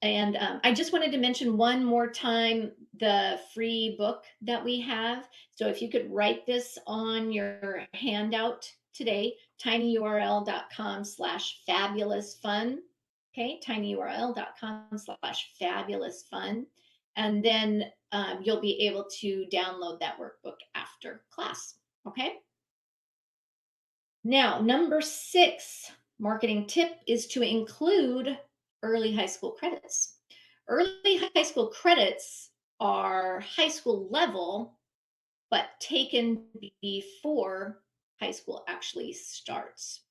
And I just wanted to mention one more time the free book that we have. So if you could write this on your handout today, tinyurl.com/fabulous-fun. Okay, tinyurl.com/fabulous-fun. And then you'll be able to download that workbook after class. Okay. Now, number 6 marketing tip is to include early high school credits. Early high school credits are high school level, but taken before high school actually starts.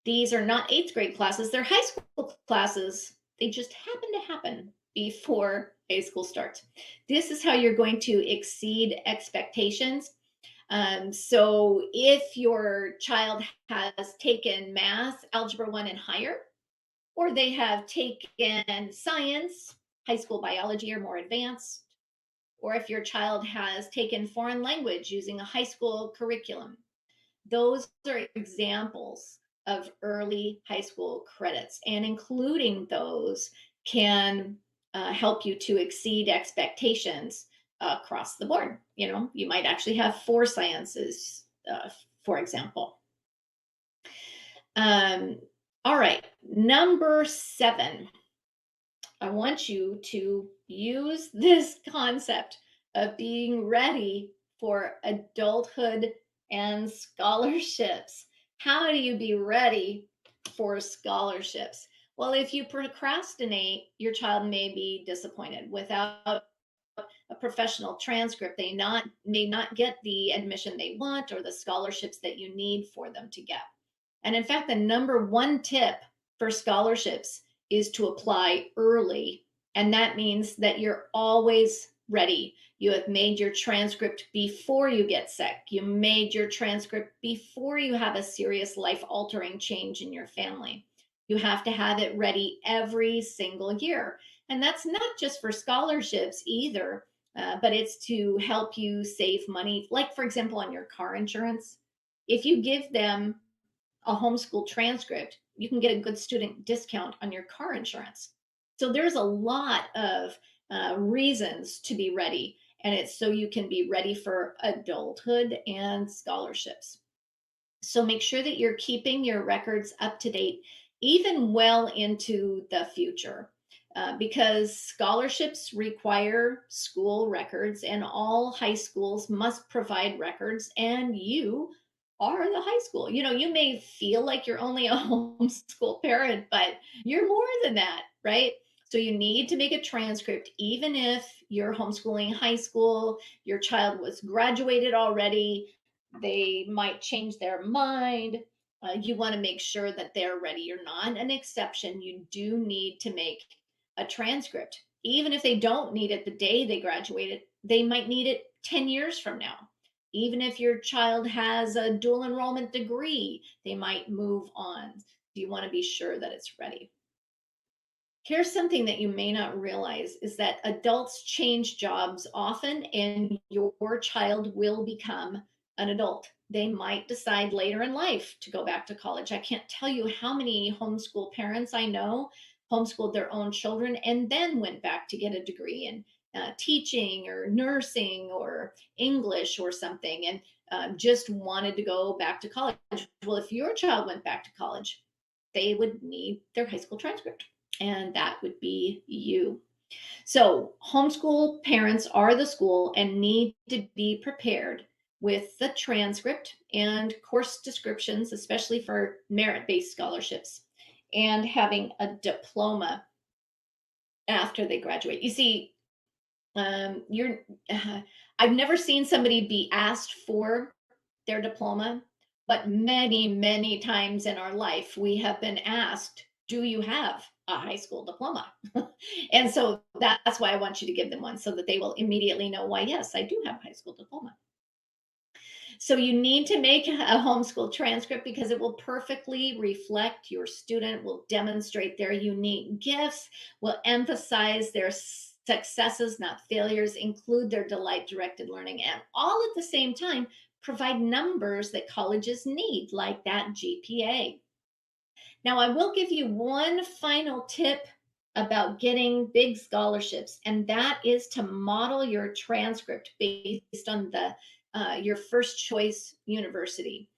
These are not 8th grade classes, they're high school classes. They just happen before high school starts. This is how you're going to exceed expectations. So if your child has taken math, algebra 1 and higher, or they have taken science, high school biology or more advanced, or if your child has taken foreign language using a high school curriculum, those are examples of early high school credits, and including those can help you to exceed expectations across the board. You might actually have 4 sciences, for example. All right, number 7. I want you to use this concept of being ready for adulthood and scholarships. How do you be ready for scholarships? Well, if you procrastinate, your child may be disappointed. Without a professional transcript, they may not get the admission they want or the scholarships that you need for them to get. And in fact, the number one tip for scholarships is to apply early. And that means that you're always ready. You have made your transcript before you get sick. You made your transcript before you have a serious life altering change in your family. You have to have it ready every single year. And that's not just for scholarships either, but it's to help you save money. Like, for example, on your car insurance, if you give them a homeschool transcript, you can get a good student discount on your car insurance. So there's a lot of reasons to be ready, and it's so you can be ready for adulthood and scholarships. So make sure that you're keeping your records up to date, even well into the future. Because scholarships require school records, and all high schools must provide records, and you are the high school. You know, you may feel like you're only a homeschool parent, but you're more than that, right? So you need to make a transcript, even if you're homeschooling high school, your child was graduated already, they might change their mind. You want to make sure that they're ready. You're not an exception. You do need to make a transcript. Even if they don't need it the day they graduated, they might need it 10 years from now. Even if your child has a dual enrollment degree, they might move on. You want to be sure that it's ready. Here's something that you may not realize is that adults change jobs often, and your child will become an adult. They might decide later in life to go back to college. I can't tell you how many homeschool parents I know homeschooled their own children and then went back to get a degree in teaching or nursing or English or something, and just wanted to go back to college. Well, if your child went back to college, they would need their high school transcript, and that would be you. So, homeschool parents are the school and need to be prepared with the transcript and course descriptions, especially for merit based scholarships, and having a diploma after they graduate. You see, you're, I've never seen somebody be asked for their diploma, but many, many times in our life, we have been asked, do you have a high school diploma? And so that's why I want you to give them one so that they will immediately know why, yes, I do have a high school diploma. So you need to make a homeschool transcript because it will perfectly reflect your student, will demonstrate their unique gifts, will emphasize their successes, not failures, include their delight directed learning, and all at the same time provide numbers that colleges need, like that GPA. Now, I will give you one final tip about getting big scholarships, and that is to model your transcript based on the your first choice university.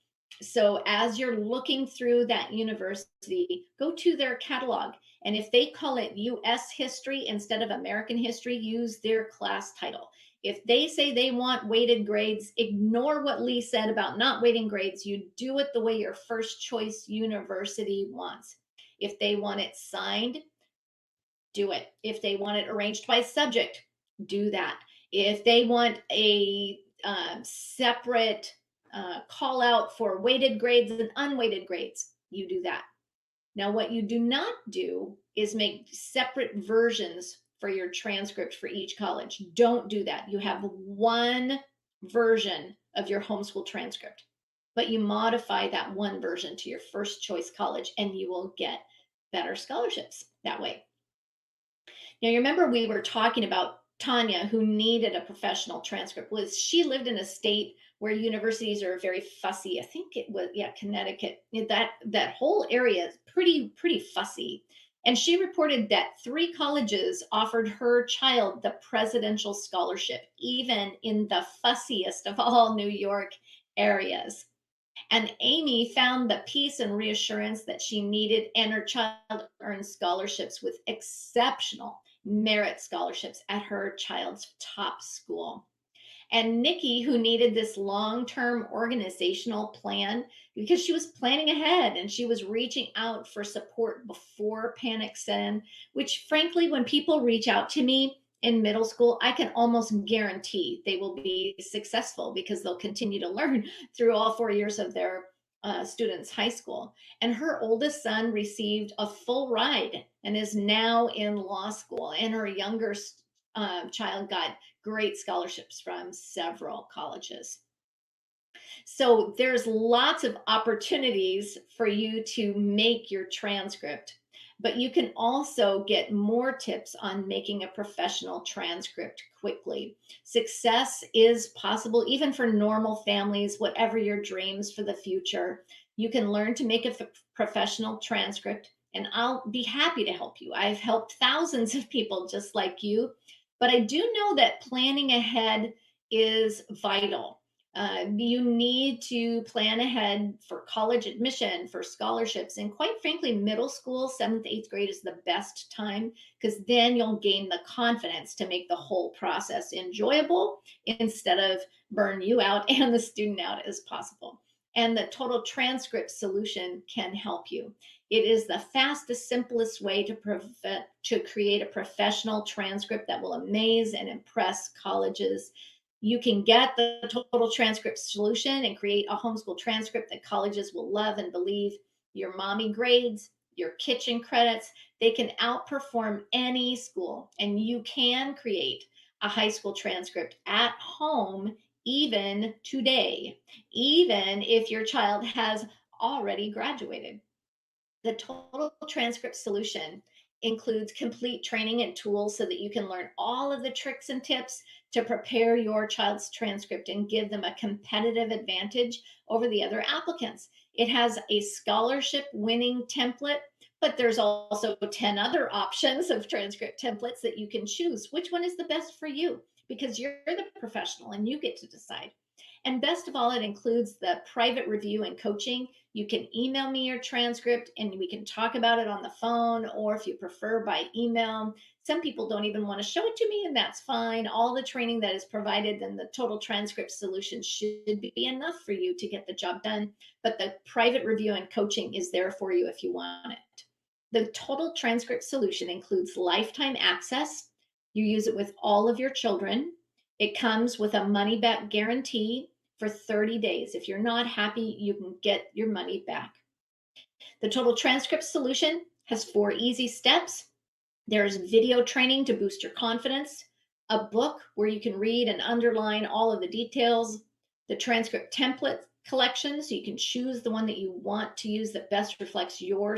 So, as you're looking through that university, go to their catalog, and if they call it U.S. history instead of American history, use their class title. If they say they want weighted grades, ignore what Lee said about not weighting grades. You do it the way your first choice university wants. If they want it signed, do it. If they want it arranged by subject, do that. If they want a separate call out for weighted grades and unweighted grades, you do that. Now, what you do not do is make separate versions for your transcript for each college. Don't do that. You have one version of your homeschool transcript, but you modify that one version to your first choice college, and you will get better scholarships that way. Now, you remember we were talking about Tanya, who needed a professional transcript. Was she lived in a state where universities are very fussy? I think it was, yeah, Connecticut. That whole area is pretty fussy. And she reported that 3 colleges offered her child the presidential scholarship, even in the fussiest of all New York areas. And Amy found the peace and reassurance that she needed, and her child earned scholarships with exceptional merit scholarships at her child's top school. And Nikki, who needed this long term organizational plan because she was planning ahead and she was reaching out for support before panic set in, which, frankly, when people reach out to me in middle school, I can almost guarantee they will be successful because they'll continue to learn through all 4 years of their student's high school, and her oldest son received a full ride and is now in law school, and her younger child got great scholarships from several colleges. So there's lots of opportunities for you to make your transcript, but you can also get more tips on making a professional transcript quickly. Success is possible even for normal families, whatever your dreams for the future. You can learn to make a professional transcript, and I'll be happy to help you. I've helped thousands of people just like you, but I do know that planning ahead is vital. You need to plan ahead for college admission, for scholarships, and quite frankly, middle school, seventh, eighth grade is the best time because then you'll gain the confidence to make the whole process enjoyable instead of burn you out and the student out as possible. And the total transcript solution can help you. It is the fastest, simplest way to create a professional transcript that will amaze and impress colleges. You can get the total transcript solution and create a homeschool transcript that colleges will love and believe. Your mommy grades, your kitchen credits, they can outperform any school. And you can create a high school transcript at home, even today, even if your child has already graduated. The total transcript solution includes complete training and tools so that you can learn all of the tricks and tips to prepare your child's transcript and give them a competitive advantage over the other applicants. It has a scholarship winning template, but there's also 10 other options of transcript templates that you can choose. Which one is the best for you? Because you're the professional and you get to decide. And best of all, it includes the private review and coaching. You can email me your transcript and we can talk about it on the phone, or if you prefer, by email. Some people don't even want to show it to me, and that's fine. All the training that is provided and the total transcript solution should be enough for you to get the job done. But the private review and coaching is there for you if you want it. The total transcript solution includes lifetime access. You use it with all of your children. It comes with a money back guarantee for 30 days. If you're not happy, you can get your money back. The total transcript solution has 4 easy steps. There's video training to boost your confidence, a book where you can read and underline all of the details, the transcript template collection so you can choose the one that you want to use that best reflects your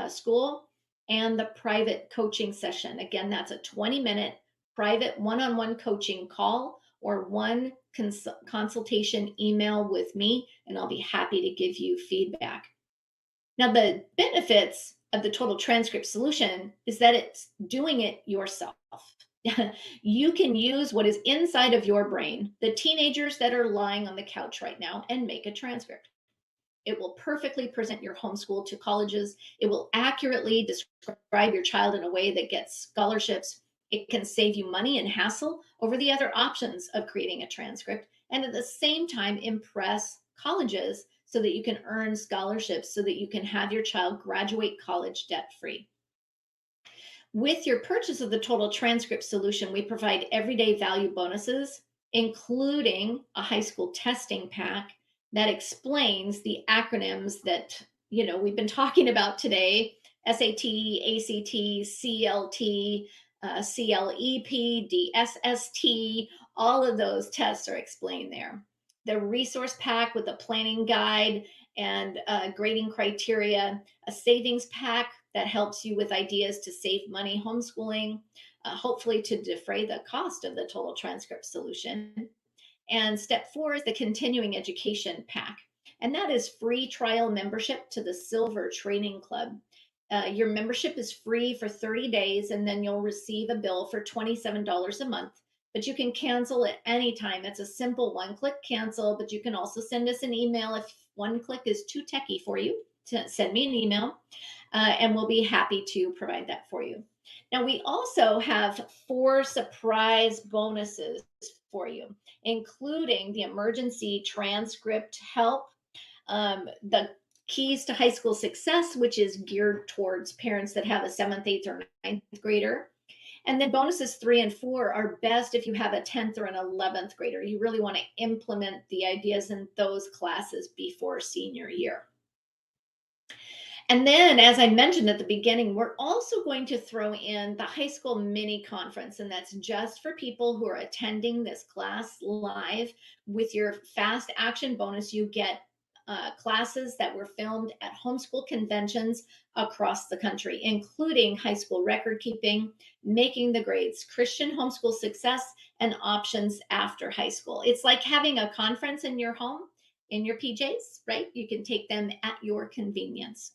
school, and the private coaching session. Again, that's a 20-minute private one-on-one coaching call or one consultation email with me, and I'll be happy to give you feedback. Now, the benefits of the total transcript solution is that it's doing it yourself. You can use what is inside of your brain, the teenagers that are lying on the couch right now, and make a transcript. It will perfectly present your homeschool to colleges. It will accurately describe your child in a way that gets scholarships. It can save you money and hassle over the other options of creating a transcript, and at the same time impress colleges so that you can earn scholarships so that you can have your child graduate college debt free. With your purchase of the total transcript solution, we provide everyday value bonuses, including a high school testing pack that explains the acronyms that we've been talking about today: SAT, ACT, CLT, CLEP, DSST. All of those tests are explained there. The resource pack with a planning guide and grading criteria, a savings pack that helps you with ideas to save money homeschooling, hopefully to defray the cost of the total transcript solution. And step 4 is the continuing education pack. And that is free trial membership to the Silver Training Club. Your membership is free for 30 days, and then you'll receive a bill for $27 a month. But you can cancel at any time. It's a simple one-click cancel, but you can also send us an email if one click is too techy for you. Send me an email, and we'll be happy to provide that for you. Now, we also have 4 surprise bonuses for you, including the emergency transcript help, the keys to high school success, which is geared towards parents that have a 7th, 8th, or 9th grader, And then bonuses 3 and 4 are best if you have a 10th or an 11th grader. You really want to implement the ideas in those classes before senior year. And then, as I mentioned at the beginning, we're also going to throw in the high school mini conference, and that's just for people who are attending this class live. With your fast action bonus, you get classes that were filmed at homeschool conventions across the country, including high school record keeping, making the grades, Christian homeschool success, and options after high school. It's like having a conference in your home, in your PJs, right? You can take them at your convenience.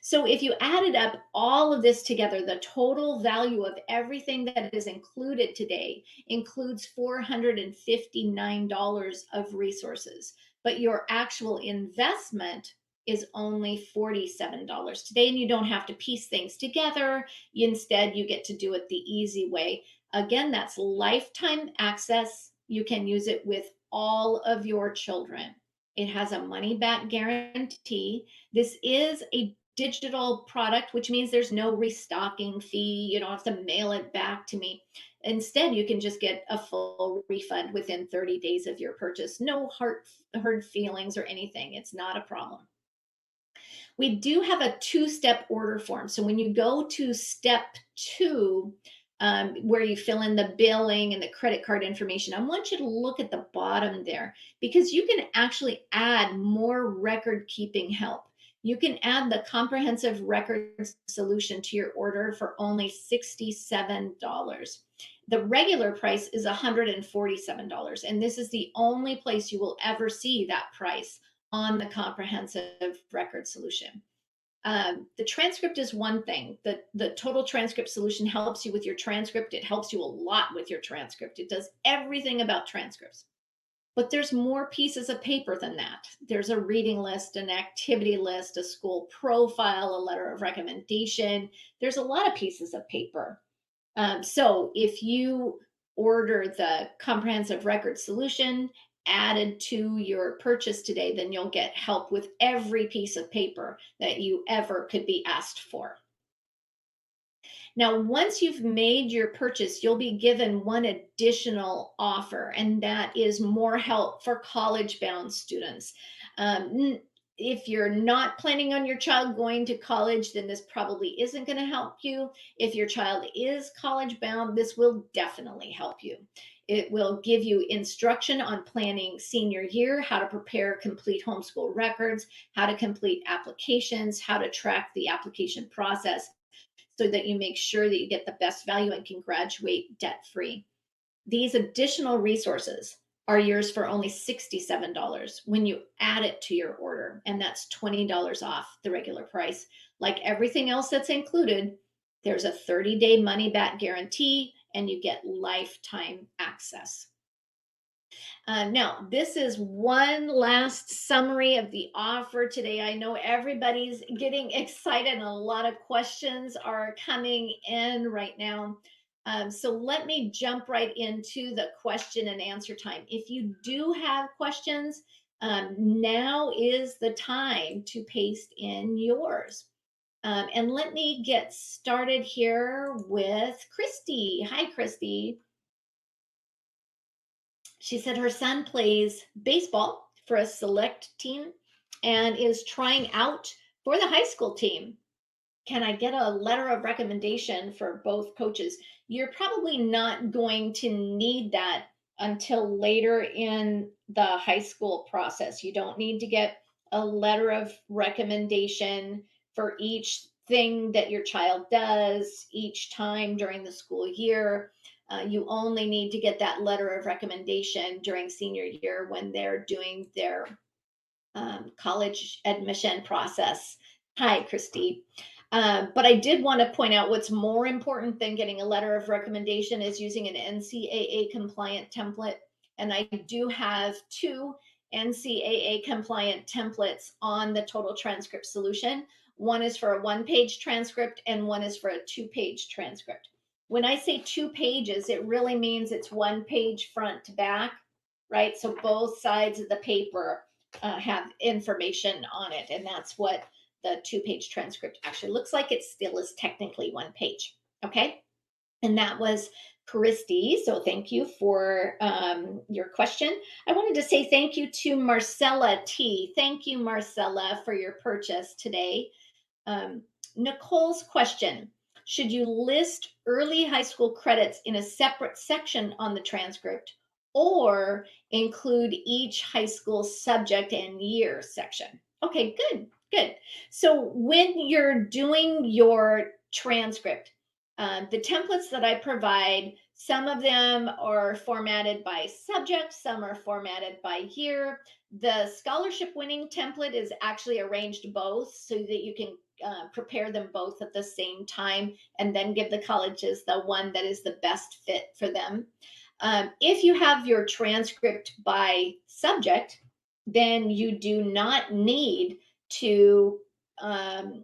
So if you added up all of this together, the total value of everything that is included today includes $459 of resources, but your actual investment is only $47 today, and you don't have to piece things together. Instead, you get to do it the easy way. Again, that's lifetime access. You can use it with all of your children. It has a money back guarantee. This is a digital product, which means there's no restocking fee. You don't have to mail it back to me. Instead, you can just get a full refund within 30 days of your purchase. No hurt feelings or anything. It's not a problem. We do have a two-step order form. So when you go to step 2, where you fill in the billing and the credit card information, I want you to look at the bottom there, because you can actually add more record keeping help. You can add the comprehensive records solution to your order for only $67. The regular price is $147, and this is the only place you will ever see that price on the comprehensive record solution. The transcript is one thing. The total transcript solution helps you with your transcript. It helps you a lot with your transcript. It does everything about transcripts. But there's more pieces of paper than that. There's a reading list, an activity list, a school profile, a letter of recommendation. There's a lot of pieces of paper. So if you order the comprehensive record solution added to your purchase today, then you'll get help with every piece of paper that you ever could be asked for. Now, once you've made your purchase, you'll be given one additional offer, and that is more help for college-bound students. If you're not planning on your child going to college, then this probably isn't going to help you. If your child is college bound, this will definitely help you. It will give you instruction on planning senior year, how to prepare complete homeschool records, how to complete applications, how to track the application process so that you make sure that you get the best value and can graduate debt free. These additional resources are yours for only $67 when you add it to your order, and that's $20 off the regular price. Like everything else that's included, there's a 30-day money back guarantee, and you get lifetime access. Now, this is one last summary of the offer today. I know everybody's getting excited and a lot of questions are coming in right now. So let me jump right into the question and answer time. If you do have questions, now is the time to paste in yours. And let me get started here with Christy. Hi, Christy. She said her son plays baseball for a select team and is trying out for the high school team. Can I get a letter of recommendation for both coaches? You're probably not going to need that until later in the high school process. You don't need to get a letter of recommendation for each thing that your child does each time during the school year. You only need to get that letter of recommendation during senior year when they're doing their college admission process. Hi, Christy. But I did want to point out what's more important than getting a letter of recommendation is using an NCAA compliant template. And I do have 2 NCAA compliant templates on the total transcript solution. One is for a 1-page transcript and one is for a 2-page transcript. When I say 2 pages, it really means it's 1 page front to back, right? So both sides of the paper have information on it. And that's what the 2-page transcript actually looks like. It still is technically 1 page. Okay. And that was Christy. So thank you for your question. I wanted to say thank you to Marcella T. Thank you, Marcella, for your purchase today. Um, Nicole's question: should you list early high school credits in a separate section on the transcript or include each high school subject and year section? Okay, good, good. So when you're doing your transcript, the templates that I provide, some of them are formatted by subject, some are formatted by year. The scholarship winning template is actually arranged both so that you can prepare them both at the same time and then give the colleges the one that is the best fit for them. If you have your transcript by subject, then you do not need to um,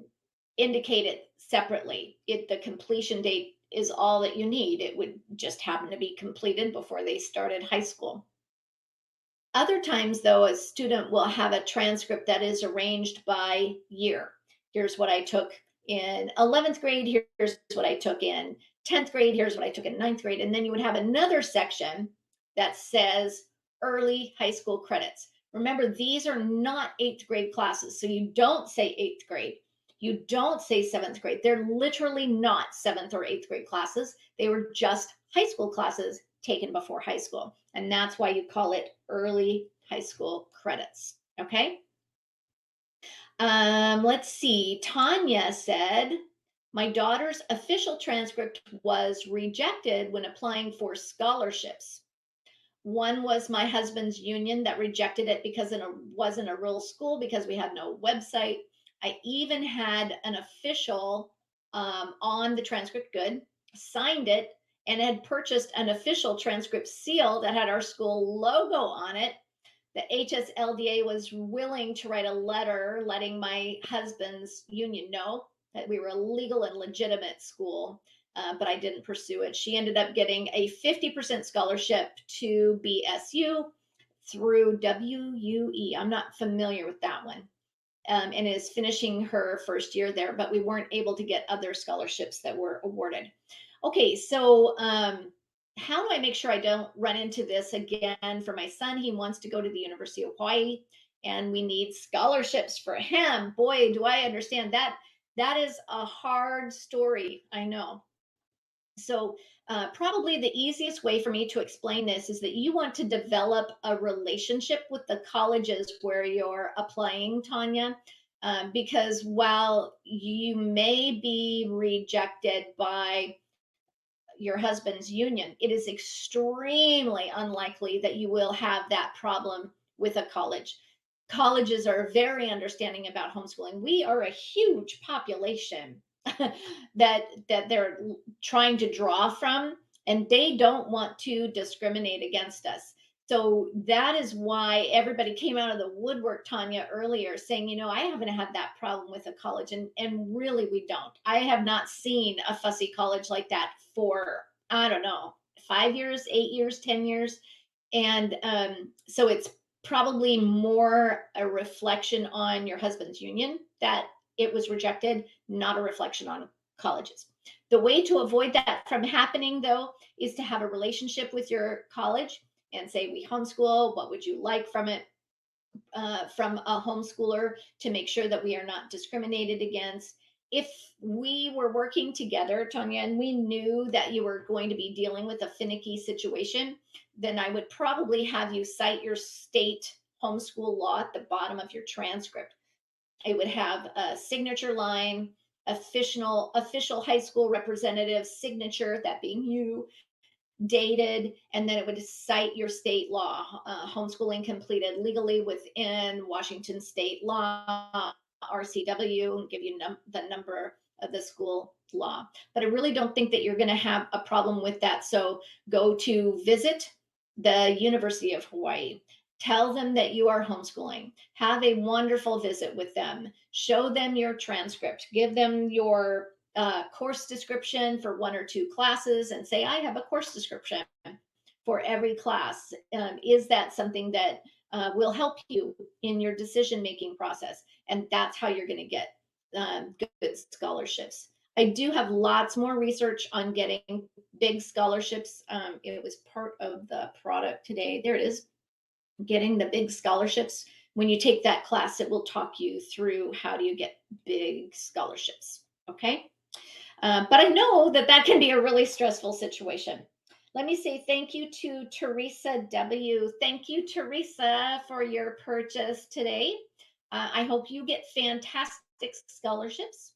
indicate it separately. The completion date is all that you need. It would just happen to be completed before they started high school. Other times, though, a student will have a transcript that is arranged by year. Here's what I took in 11th grade. Here's what I took in 10th grade. Here's what I took in ninth grade. And then you would have another section that says early high school credits. Remember, these are not eighth grade classes. So you don't say eighth grade. You don't say seventh grade. They're literally not seventh or eighth grade classes. They were just high school classes taken before high school. And that's why you call it early high school credits. Okay. Let's see. Tanya said, my daughter's official transcript was rejected when applying for scholarships. One was my husband's union that rejected it because it wasn't a real school because we had no website. I even had an official on the transcript, good, signed it, and had purchased an official transcript seal that had our school logo on it. The HSLDA was willing to write a letter letting my husband's union know that we were a legal and legitimate school, but I didn't pursue it. She ended up getting a 50% scholarship to BSU through WUE. I'm not familiar with that one. And is finishing her first year there, but we weren't able to get other scholarships that were awarded. Okay, so how do I make sure I don't run into this again for my son? He wants to go to the University of Hawaii and we need scholarships for him. Boy, do I understand that. That is a hard story, I know. So, probably the easiest way for me to explain this is that you want to develop a relationship with the colleges where you're applying, Tanya, because while you may be rejected by your husband's union, it is extremely unlikely that you will have that problem with a college. Colleges are very understanding about homeschooling. We are a huge population that they're trying to draw from, and they don't want to discriminate against us. So that is why everybody came out of the woodwork, Tanya, earlier saying, I haven't had that problem with a college. And really, we don't. I have not seen a fussy college like that for, I don't know, 5 years, 8 years, 10 years. And so it's probably more a reflection on your husband's union that it was rejected, not a reflection on colleges. The way to avoid that from happening, though, is to have a relationship with your college and say, we homeschool. What would you like from it? From a homeschooler to make sure that we are not discriminated against. If we were working together, Tanya, and we knew that you were going to be dealing with a finicky situation, then I would probably have you cite your state homeschool law at the bottom of your transcript. It would have a signature line, official high school representative signature, that being you, dated, and then it would cite your state law, homeschooling completed legally within Washington state law, RCW, and give you the number of the school law. But I really don't think that you're going to have a problem with that. So go to visit the University of Hawaii. Tell them that you are homeschooling. Have a wonderful visit with them. Show them your transcript. Give them your course description for one or two classes and say, I have a course description for every class. Is that something that will help you in your decision making process? And that's how you're going to get good scholarships. I do have lots more research on getting big scholarships. It was part of the product today. There it is, getting the big scholarships. When you take that class, it will talk you through how do you get big scholarships. Okay. But I know that that can be a really stressful situation. Let me say thank you to Teresa W. Thank you, Teresa, for your purchase today. I hope you get fantastic scholarships.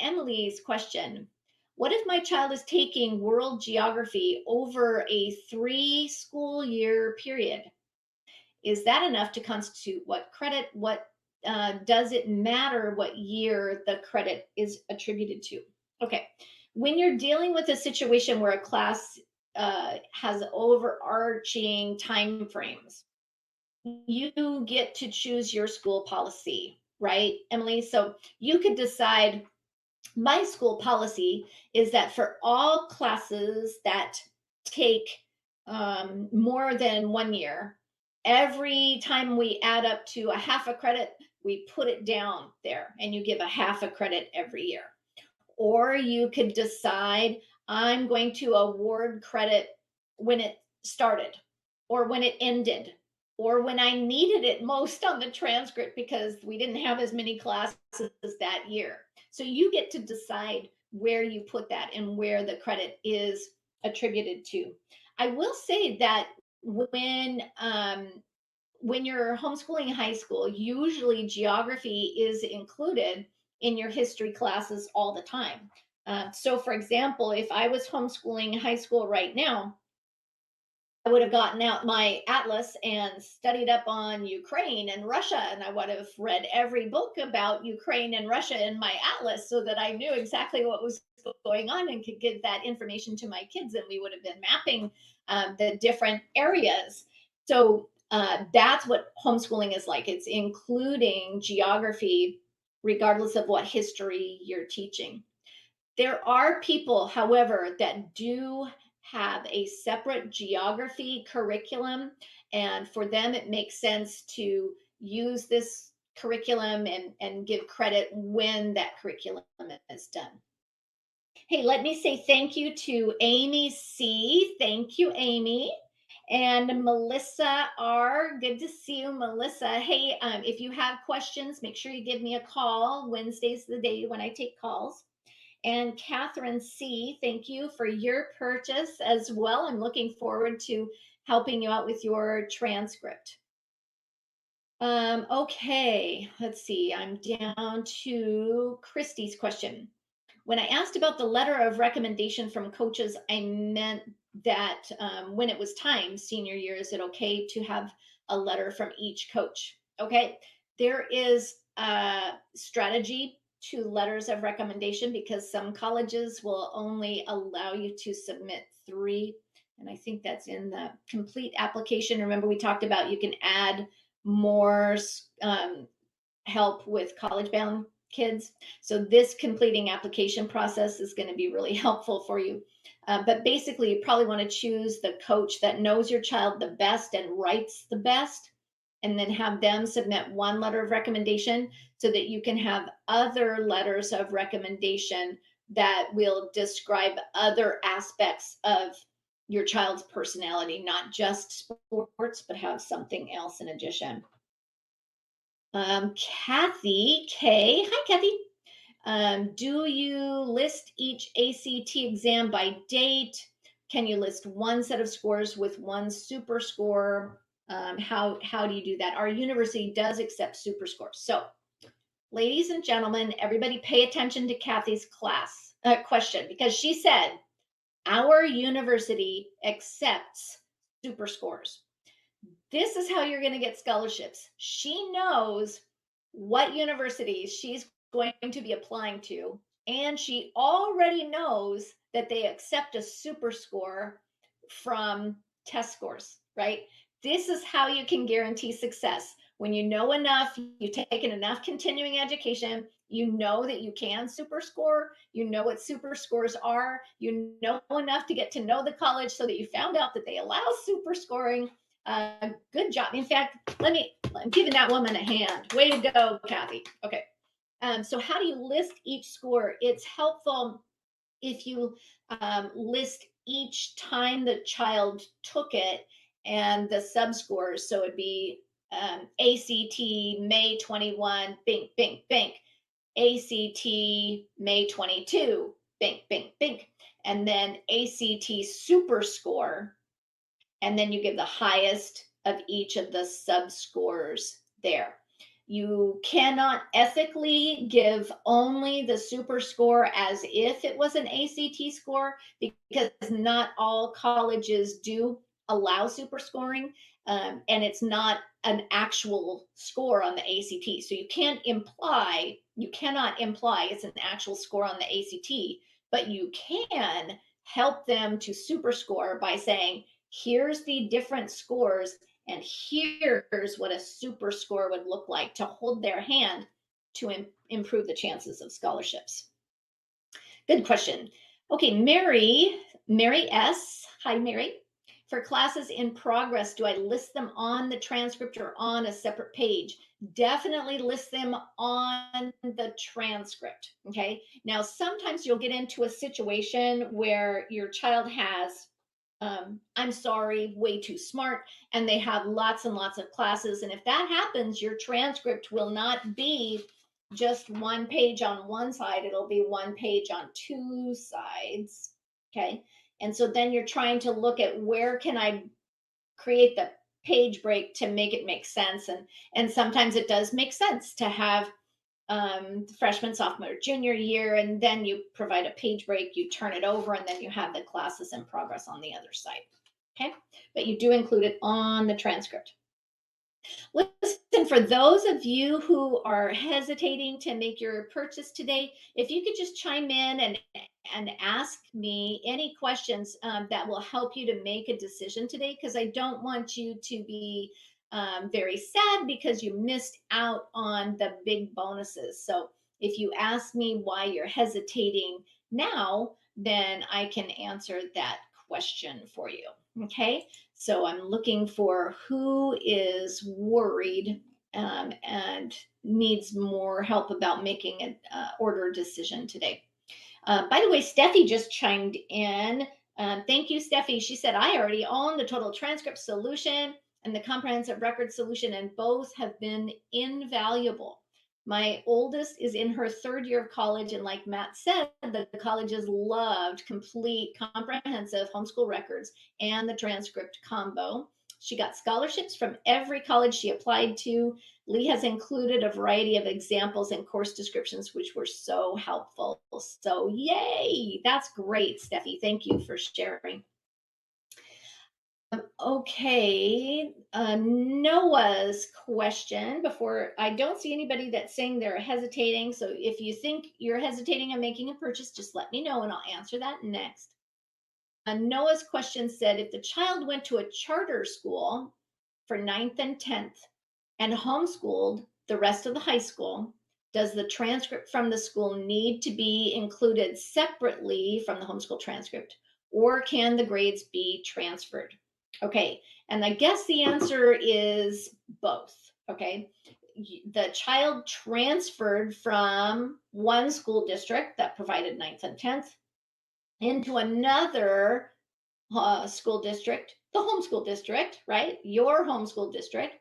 Emily's question: what if my child is taking world geography over a 3 school year period? Is that enough to constitute what credit? What does it matter what year the credit is attributed to? Okay, when you're dealing with a situation where a class has overarching time frames, you get to choose your school policy, right, Emily? So you could decide, my school policy is that for all classes that take more than 1 year, every time we add up to a half a credit, we put it down there and you give a half a credit every year. Or you could decide, I'm going to award credit when it started, or when it ended, or when I needed it most on the transcript because we didn't have as many classes that year. So you get to decide where you put that and where the credit is attributed to. I will say that when you're homeschooling high school, usually geography is included in your history classes all the time. So, for example, if I was homeschooling high school right now, I would have gotten out my atlas and studied up on Ukraine and Russia, and I would have read every book about Ukraine and Russia in my atlas so that I knew exactly what was going on and could give that information to my kids, and we would have been mapping the different areas. So that's what homeschooling is like. It's including geography, regardless of what history you're teaching. There are people, however, that do have a separate geography curriculum, and for them, it makes sense to use this curriculum and give credit when that curriculum is done. Hey, let me say thank you to Amy C. Thank you, Amy. And Melissa R. Good to see you, Melissa. Hey, if you have questions, make sure you give me a call. Wednesday's the day when I take calls. And Catherine C., thank you for your purchase as well. I'm looking forward to helping you out with your transcript. Okay, let's see. I'm down to Christy's question. When I asked about the letter of recommendation from coaches, I meant that when it was time, senior year, is it okay to have a letter from each coach? Okay, there is a strategy to letters of recommendation because some colleges will only allow you to submit 3. And I think that's in the complete application. Remember, we talked about you can add more help with college bound kids. So this completing application process is going to be really helpful for you. But basically, you probably want to choose the coach that knows your child the best and writes the best, and then have them submit one letter of recommendation so that you can have other letters of recommendation that will describe other aspects of your child's personality, not just sports, but have something else in addition. Kathy K. Hi, Kathy. Do you list each ACT exam by date? Can you list one set of scores with one super score? How do you do that? Our university does accept super scores. So, ladies and gentlemen, everybody pay attention to Kathy's question, because she said our university accepts super scores. This is how you're going to get scholarships. She knows what universities she's going to be applying to, and she already knows that they accept a super score from test scores, right? This is how you can guarantee success. When you know enough, you've taken enough continuing education, you know that you can super score, you know what super scores are, you know enough to get to know the college so that you found out that they allow super scoring. Good job. In fact, I'm giving that woman a hand. Way to go, Kathy. Okay. So how do you list each score? It's helpful if you list each time the child took it and the subscores. So it'd be ACT May 21, bink, bink, bink. ACT May 22, bink, bink, bink. And then ACT super score. And then you give the highest of each of the sub scores there. You cannot ethically give only the super score as if it was an ACT score, because not all colleges do allow super scoring, and it's not an actual score on the ACT. So you cannot imply it's an actual score on the ACT, but you can help them to super score by saying, here's the different scores, and here's what a super score would look like, to hold their hand to improve the chances of scholarships. Good question. Okay, Mary S. Hi, Mary. For classes in progress, do I list them on the transcript or on a separate page? Definitely list them on the transcript. Okay. Now, sometimes you'll get into a situation where your child has I'm sorry, way too smart, and they have lots and lots of classes. And if that happens, your transcript will not be just one page on one side, it'll be one page on two sides. Okay. And so then you're trying to look at, where can I create the page break to make it make sense? And sometimes it does make sense to have freshman, sophomore, junior year, and then you provide a page break, you turn it over, and then you have the classes in progress on the other side. Okay, but you do include it on the transcript. Listen, for those of you who are hesitating to make your purchase today, if you could just chime in and ask me any questions that will help you to make a decision today, because I don't want you to be very sad because you missed out on the big bonuses. So if you ask me why you're hesitating now, then I can answer that question for you. Okay, so I'm looking for who is worried and needs more help about making an order decision today. By the way, Steffi just chimed in. Thank you, Steffi. She said, I already own the total transcript solution and the comprehensive record solution, and both have been invaluable. My oldest is in her third year of college, and like Matt said, the colleges loved complete comprehensive homeschool records and the transcript combo. She got scholarships from every college she applied to. Lee has included a variety of examples and course descriptions, which were so helpful. So yay, that's great, Steffi. Thank you for sharing. Okay, Noah's question before, I don't see anybody that's saying they're hesitating. So if you think you're hesitating on making a purchase, just let me know and I'll answer that next. Noah's question said, if the child went to a charter school for 9th and 10th and homeschooled the rest of the high school, does the transcript from the school need to be included separately from the homeschool transcript, or can the grades be transferred? Okay, and I guess the answer is both. Okay, the child transferred from one school district that provided 9th and 10th into another school district, the homeschool district, right? Your homeschool district.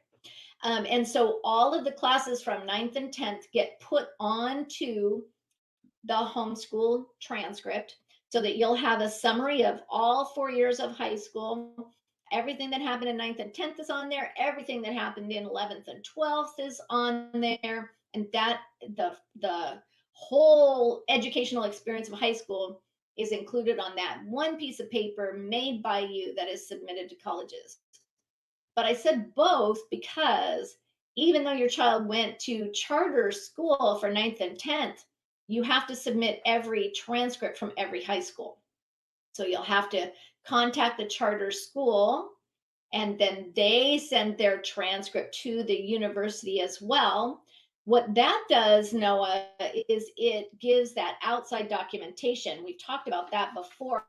And so all of the classes from 9th and 10th get put onto the homeschool transcript, so that you'll have a summary of all 4 years of high school. Everything that happened in 9th and 10th is on there. Everything that happened in 11th and 12th is on there. And that the whole educational experience of high school is included on that one piece of paper made by you that is submitted to colleges. But I said both because even though your child went to charter school for 9th and 10th, you have to submit every transcript from every high school. So you'll have to contact the charter school, and then they send their transcript to the university as well. What that does, Noah, is it gives that outside documentation. We've talked about that before.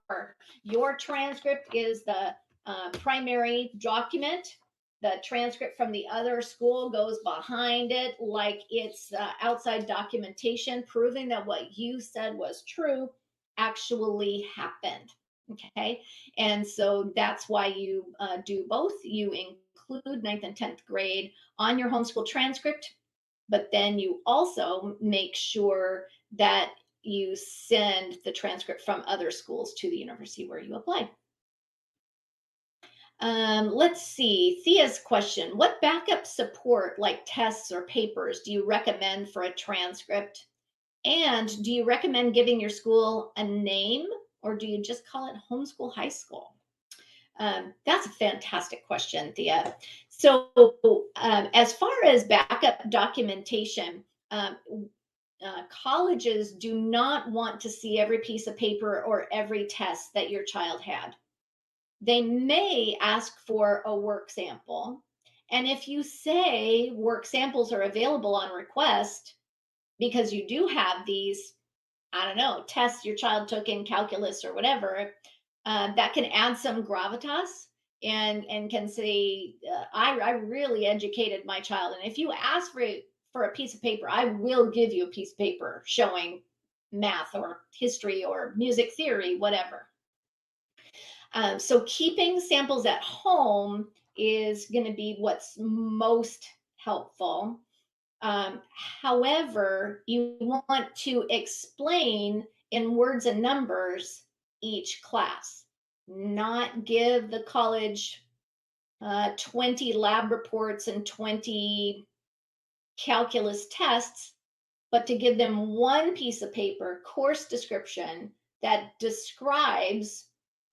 Your transcript is the primary document, the transcript from the other school goes behind it like it's outside documentation proving that what you said was true actually happened. Okay. And so that's why you do both. You include ninth and 10th grade on your homeschool transcript, but then you also make sure that you send the transcript from other schools to the university where you applied. Let's see. Thea's question: what backup support, like tests or papers, do you recommend for a transcript? And do you recommend giving your school a name, or do you just call it homeschool high school? That's a fantastic question, Thea. So, as far as backup documentation, colleges do not want to see every piece of paper or every test that your child had. They may ask for a work sample. And if you say work samples are available on request because you do have these, I don't know, tests your child took in calculus or whatever, that can add some gravitas and can say, I really educated my child. And if you ask for a piece of paper, I will give you a piece of paper showing math or history or music theory, whatever. So keeping samples at home is going to be what's most helpful. However, you want to explain in words and numbers each class, not give the college 20 lab reports and 20 calculus tests, but to give them one piece of paper, course description, that describes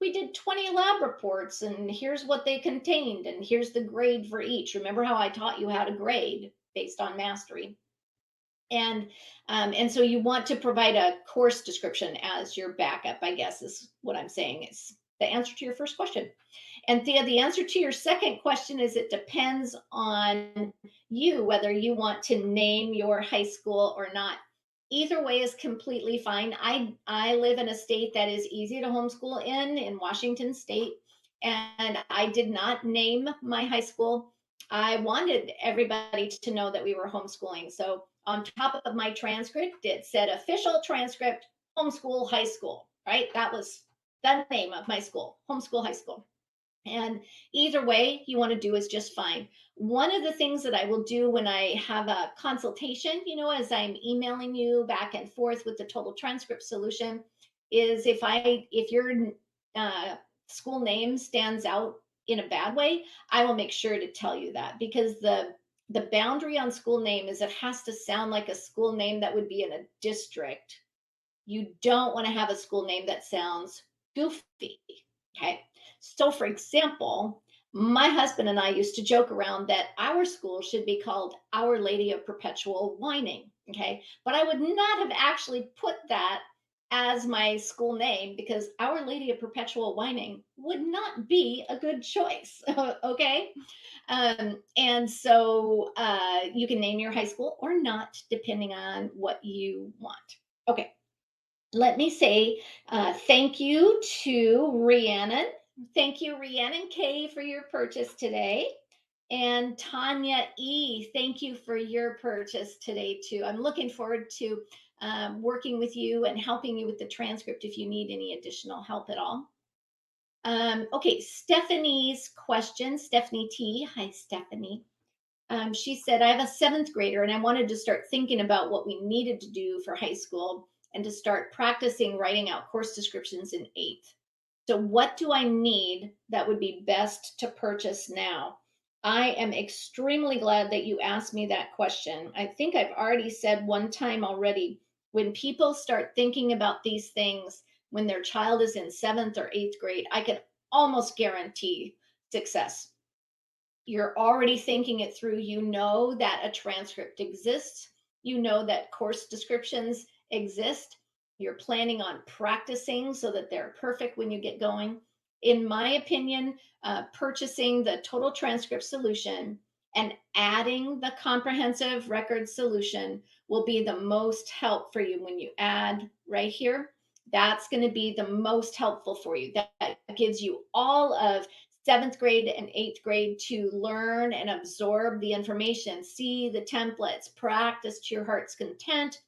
we did 20 lab reports and here's what they contained and here's the grade for each. Remember how I taught you how to grade based on mastery? And so you want to provide a course description as your backup, I guess is what I'm saying is the answer to your first question. And Thea, the answer to your second question is it depends on you whether you want to name your high school or not. Either way is completely fine. I live in a state that is easy to homeschool in Washington State, and I did not name my high school. I wanted everybody to know that we were homeschooling. So on top of my transcript, it said official transcript, homeschool high school, right? That was the name of my school, homeschool high school. And either way you want to do is just fine. One of the things that I will do when I have a consultation, as I'm emailing you back and forth with the total transcript solution, is if your school name stands out in a bad way, I will make sure to tell you that, because the boundary on school name is it has to sound like a school name that would be in a district. You don't want to have a school name that sounds goofy. Okay. So, for example, my husband and I used to joke around that our school should be called Our Lady of Perpetual Whining. Okay. But I would not have actually put that as my school name because Our Lady of Perpetual Whining would not be a good choice. Okay. And so you can name your high school or not, depending on what you want. Okay. Let me say thank you to Rhiannon. Thank you, Rhiannon K, for your purchase today. And Tanya E, thank you for your purchase today, too. I'm looking forward to working with you and helping you with the transcript if you need any additional help at all. Okay, Stephanie's question, Stephanie T. Hi, Stephanie. She said, I have a seventh grader and I wanted to start thinking about what we needed to do for high school and to start practicing writing out course descriptions in eighth. So, what do I need that would be best to purchase now? I am extremely glad that you asked me that question. I think I've already said one time already, when people start thinking about these things when their child is in seventh or eighth grade, I can almost guarantee success. You're already thinking it through. You know that a transcript exists. You know that course descriptions exist. You're planning on practicing so that they're perfect when you get going. In my opinion, purchasing the total transcript solution and adding the comprehensive record solution will be the most help for you. When you add right here, that's going to be the most helpful for you. That gives you all of seventh grade and eighth grade to learn and absorb the information, see the templates, practice to your heart's content.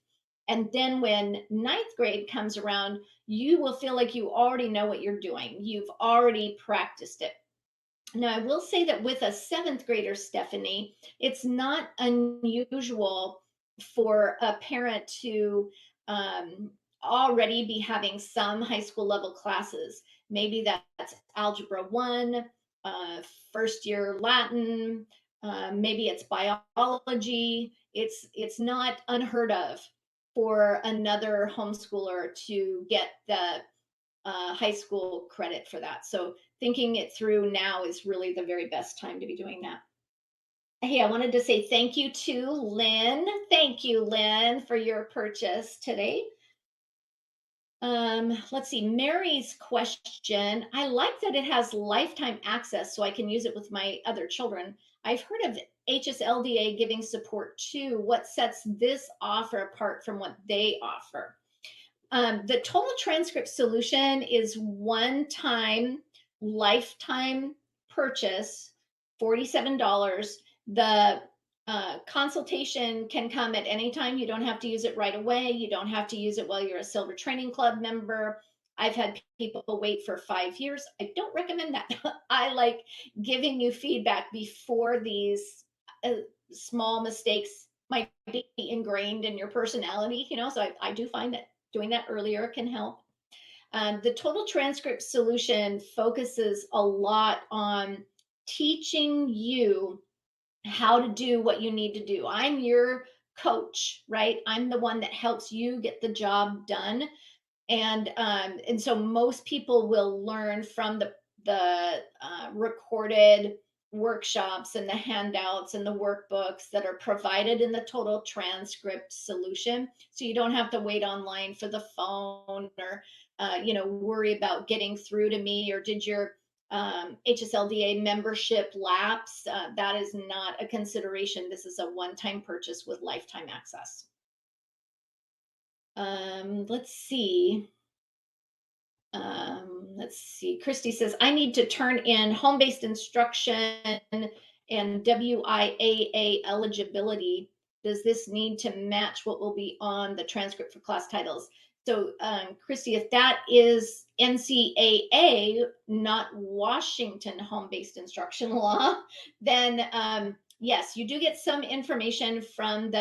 And then when ninth grade comes around, you will feel like you already know what you're doing. You've already practiced it. Now, I will say that with a seventh grader, Stephanie, it's not unusual for a parent to already be having some high school level classes. Maybe that's Algebra 1, first year Latin, maybe it's biology. It's not unheard of for another homeschooler to get the high school credit for that. So thinking it through now is really the very best time to be doing that. Hey, I wanted to say thank you to Lynn. Thank you, Lynn, for your purchase today. Let's see, Mary's question. I like that it has lifetime access so I can use it with my other children. I've heard of HSLDA giving support too. What sets this offer apart from what they offer? The total transcript solution is one time lifetime purchase, $47. The consultation can come at any time. You don't have to use it right away. You don't have to use it while you're a Silver Training Club member. I've had people wait for 5 years. I don't recommend that. I like giving you feedback before these small mistakes might be ingrained in your personality, so I do find that doing that earlier can help. The total transcript solution focuses a lot on teaching you how to do what you need to do. I'm your coach, right? I'm the one that helps you get the job done. And so most people will learn from the recorded workshops and the handouts and the workbooks that are provided in the total transcript solution. So you don't have to wait online for the phone or worry about getting through to me, or did your HSLDA membership lapse? That is not a consideration. This is a one-time purchase with lifetime access. Let's see. Christy says, I need to turn in home-based instruction and WIAA eligibility. Does this need to match what will be on the transcript for class titles? So, Christy, if that is NCAA, not Washington home-based instruction law, then yes, you do get some information from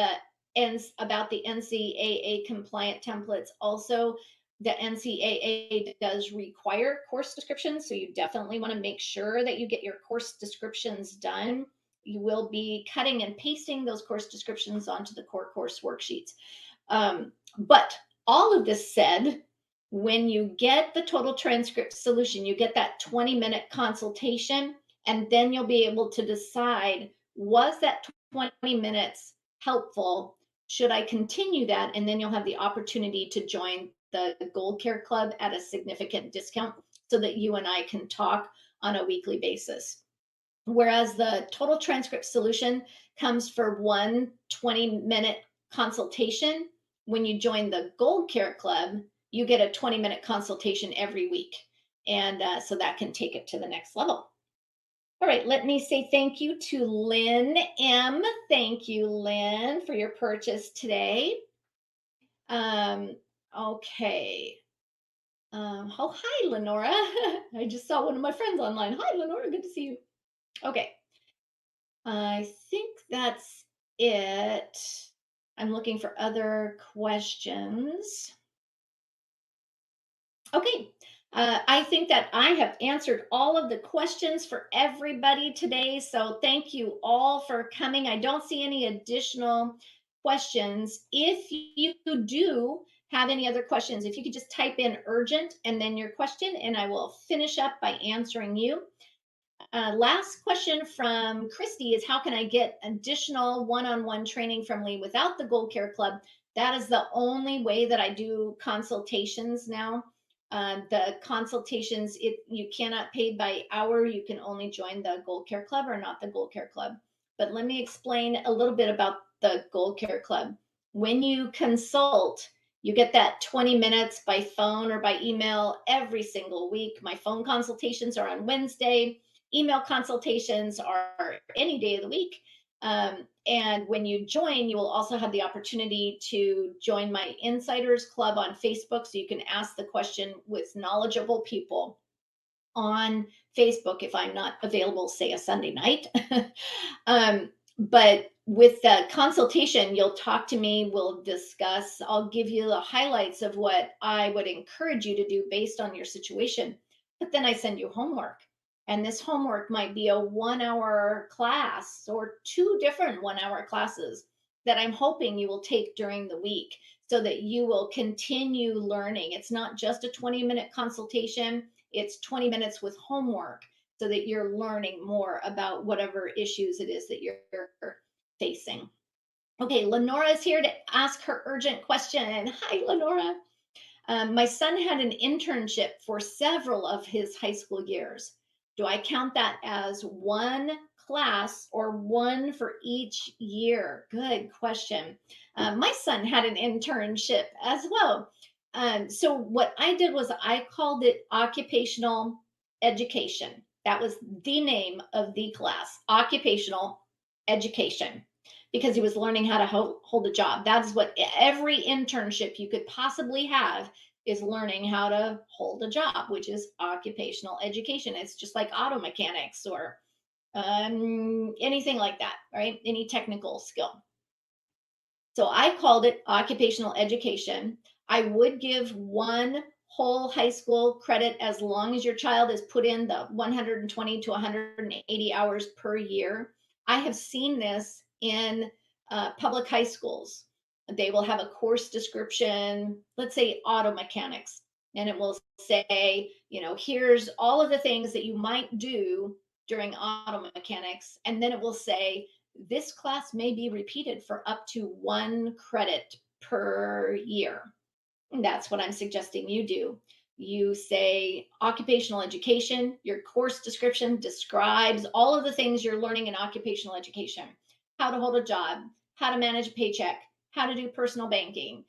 about the NCAA compliant templates. Also, the NCAA does require course descriptions, so you definitely want to make sure that you get your course descriptions done. You will be cutting and pasting those course descriptions onto the core course worksheets. But all of this said, when you get the total transcript solution, you get that 20-minute consultation, and then you'll be able to decide, was that 20 minutes helpful? Should I continue that? And then you'll have the opportunity to join the Gold Care Club at a significant discount so that you and I can talk on a weekly basis. Whereas the total transcript solution comes for one 20-minute consultation. When you join the Gold Care Club, you get a 20-minute consultation every week. And so that can take it to the next level. All right, let me say thank you to Lynn M. Thank you, Lynn, for your purchase today. Okay. Oh, hi, Lenora. I just saw one of my friends online. Hi, Lenora. Good to see you. Okay. I think that's it. I'm looking for other questions. Okay. I think that I have answered all of the questions for everybody today. So thank you all for coming. I don't see any additional questions. If you do have any other questions, if you could just type in urgent and then your question, and I will finish up by answering you. Last question from Christy is, how can I get additional one-on-one training from Lee without the Gold Care Club? That is the only way that I do consultations now. The consultations, you cannot pay by hour. You can only join the Gold Care Club or not the Gold Care Club. But let me explain a little bit about the Gold Care Club. When you consult, you get that 20 minutes by phone or by email every single week. My phone consultations are on Wednesday. email consultations are any day of the week. And when you join, you will also have the opportunity to join my Insiders Club on Facebook. So you can ask the question with knowledgeable people on Facebook if I'm not available, say a Sunday night. But with the consultation, you'll talk to me, we'll discuss, I'll give you the highlights of what I would encourage you to do based on your situation. But then I send you homework. And this homework might be a 1 hour class or two different 1 hour classes that I'm hoping you will take during the week so that you will continue learning. It's not just a 20-minute consultation, it's 20 minutes with homework so that you're learning more about whatever issues it is that you're facing. Okay, Lenora is here to ask her urgent question. Hi, Lenora. My son had an internship for several of his high school years. Do I count that as one class or one for each year? Good question. My son had an internship as well. So what I did was I called it occupational education. That was the name of the class, occupational education, because he was learning how to hold a job. That's what every internship you could possibly have is learning how to hold a job, which is occupational education. It's just like auto mechanics or anything like that, right? Any technical skill. So I called it occupational education. I would give one whole high school credit as long as your child has put in the 120 to 180 hours per year. I have seen this in public high schools. They will have a course description, let's say auto mechanics, and it will say, here's all of the things that you might do during auto mechanics. And then it will say, this class may be repeated for up to 1 credit per year. And that's what I'm suggesting you do. You say occupational education, your course description describes all of the things you're learning in occupational education: how to hold a job, how to manage a paycheck, how to do personal banking,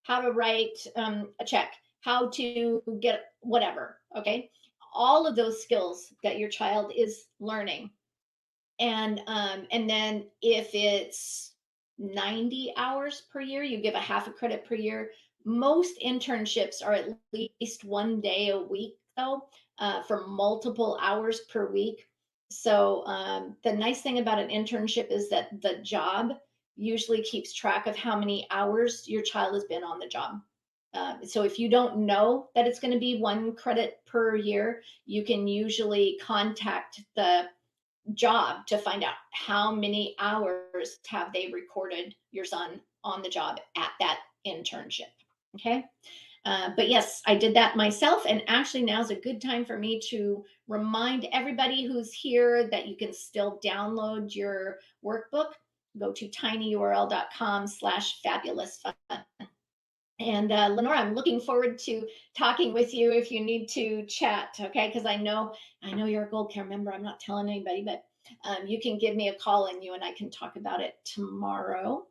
how to write a check, how to get whatever. Okay. All of those skills that your child is learning. And then if it's 90 hours per year, you give a half a credit per year. Most internships are at least 1 day a week, though, for multiple hours per week. So the nice thing about an internship is that the job usually keeps track of how many hours your child has been on the job. So if you don't know that it's going to be 1 credit per year, you can usually contact the job to find out how many hours have they recorded your son on the job at that internship. Okay. But yes, I did that myself. And actually, now's a good time for me to remind everybody who's here that you can still download your workbook. Go to tinyurl.com/fabulousfun. And Lenora, I'm looking forward to talking with you if you need to chat, okay? Because I know you're a Gold Care member. I'm not telling anybody, but you can give me a call and you and I can talk about it tomorrow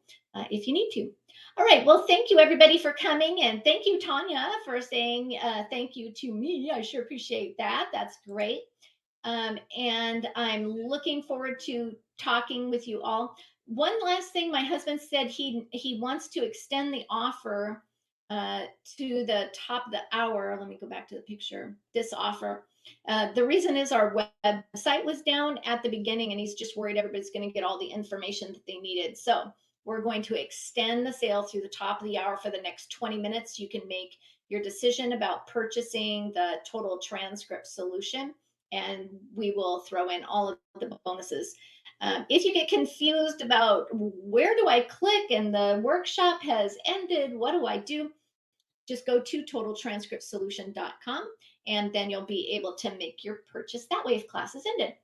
if you need to. All right. Well, thank you everybody for coming, and thank you, Tanya, for saying thank you to me. I sure appreciate that. That's great. And I'm looking forward to talking with you all. One last thing, my husband said he wants to extend the offer to the top of the hour. Let me go back to the picture. This offer. The reason is our website was down at the beginning, and he's just worried everybody's going to get all the information that they needed. So we're going to extend the sale through the top of the hour for the next 20 minutes. You can make your decision about purchasing the total transcript solution, and we will throw in all of the bonuses. If you get confused about where do I click and the workshop has ended, what do I do? Just go to totaltranscriptsolution.com, and then you'll be able to make your purchase that way if class is ended.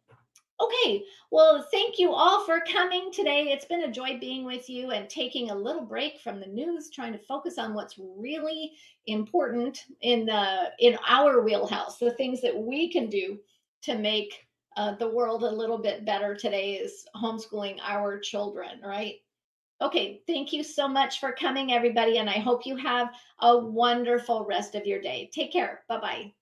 Okay, well, thank you all for coming today. It's been a joy being with you and taking a little break from the news, trying to focus on what's really important in our wheelhouse, the things that we can do to make the world a little bit better today is homeschooling our children, right? Okay, thank you so much for coming, everybody, and I hope you have a wonderful rest of your day. Take care. Bye-bye.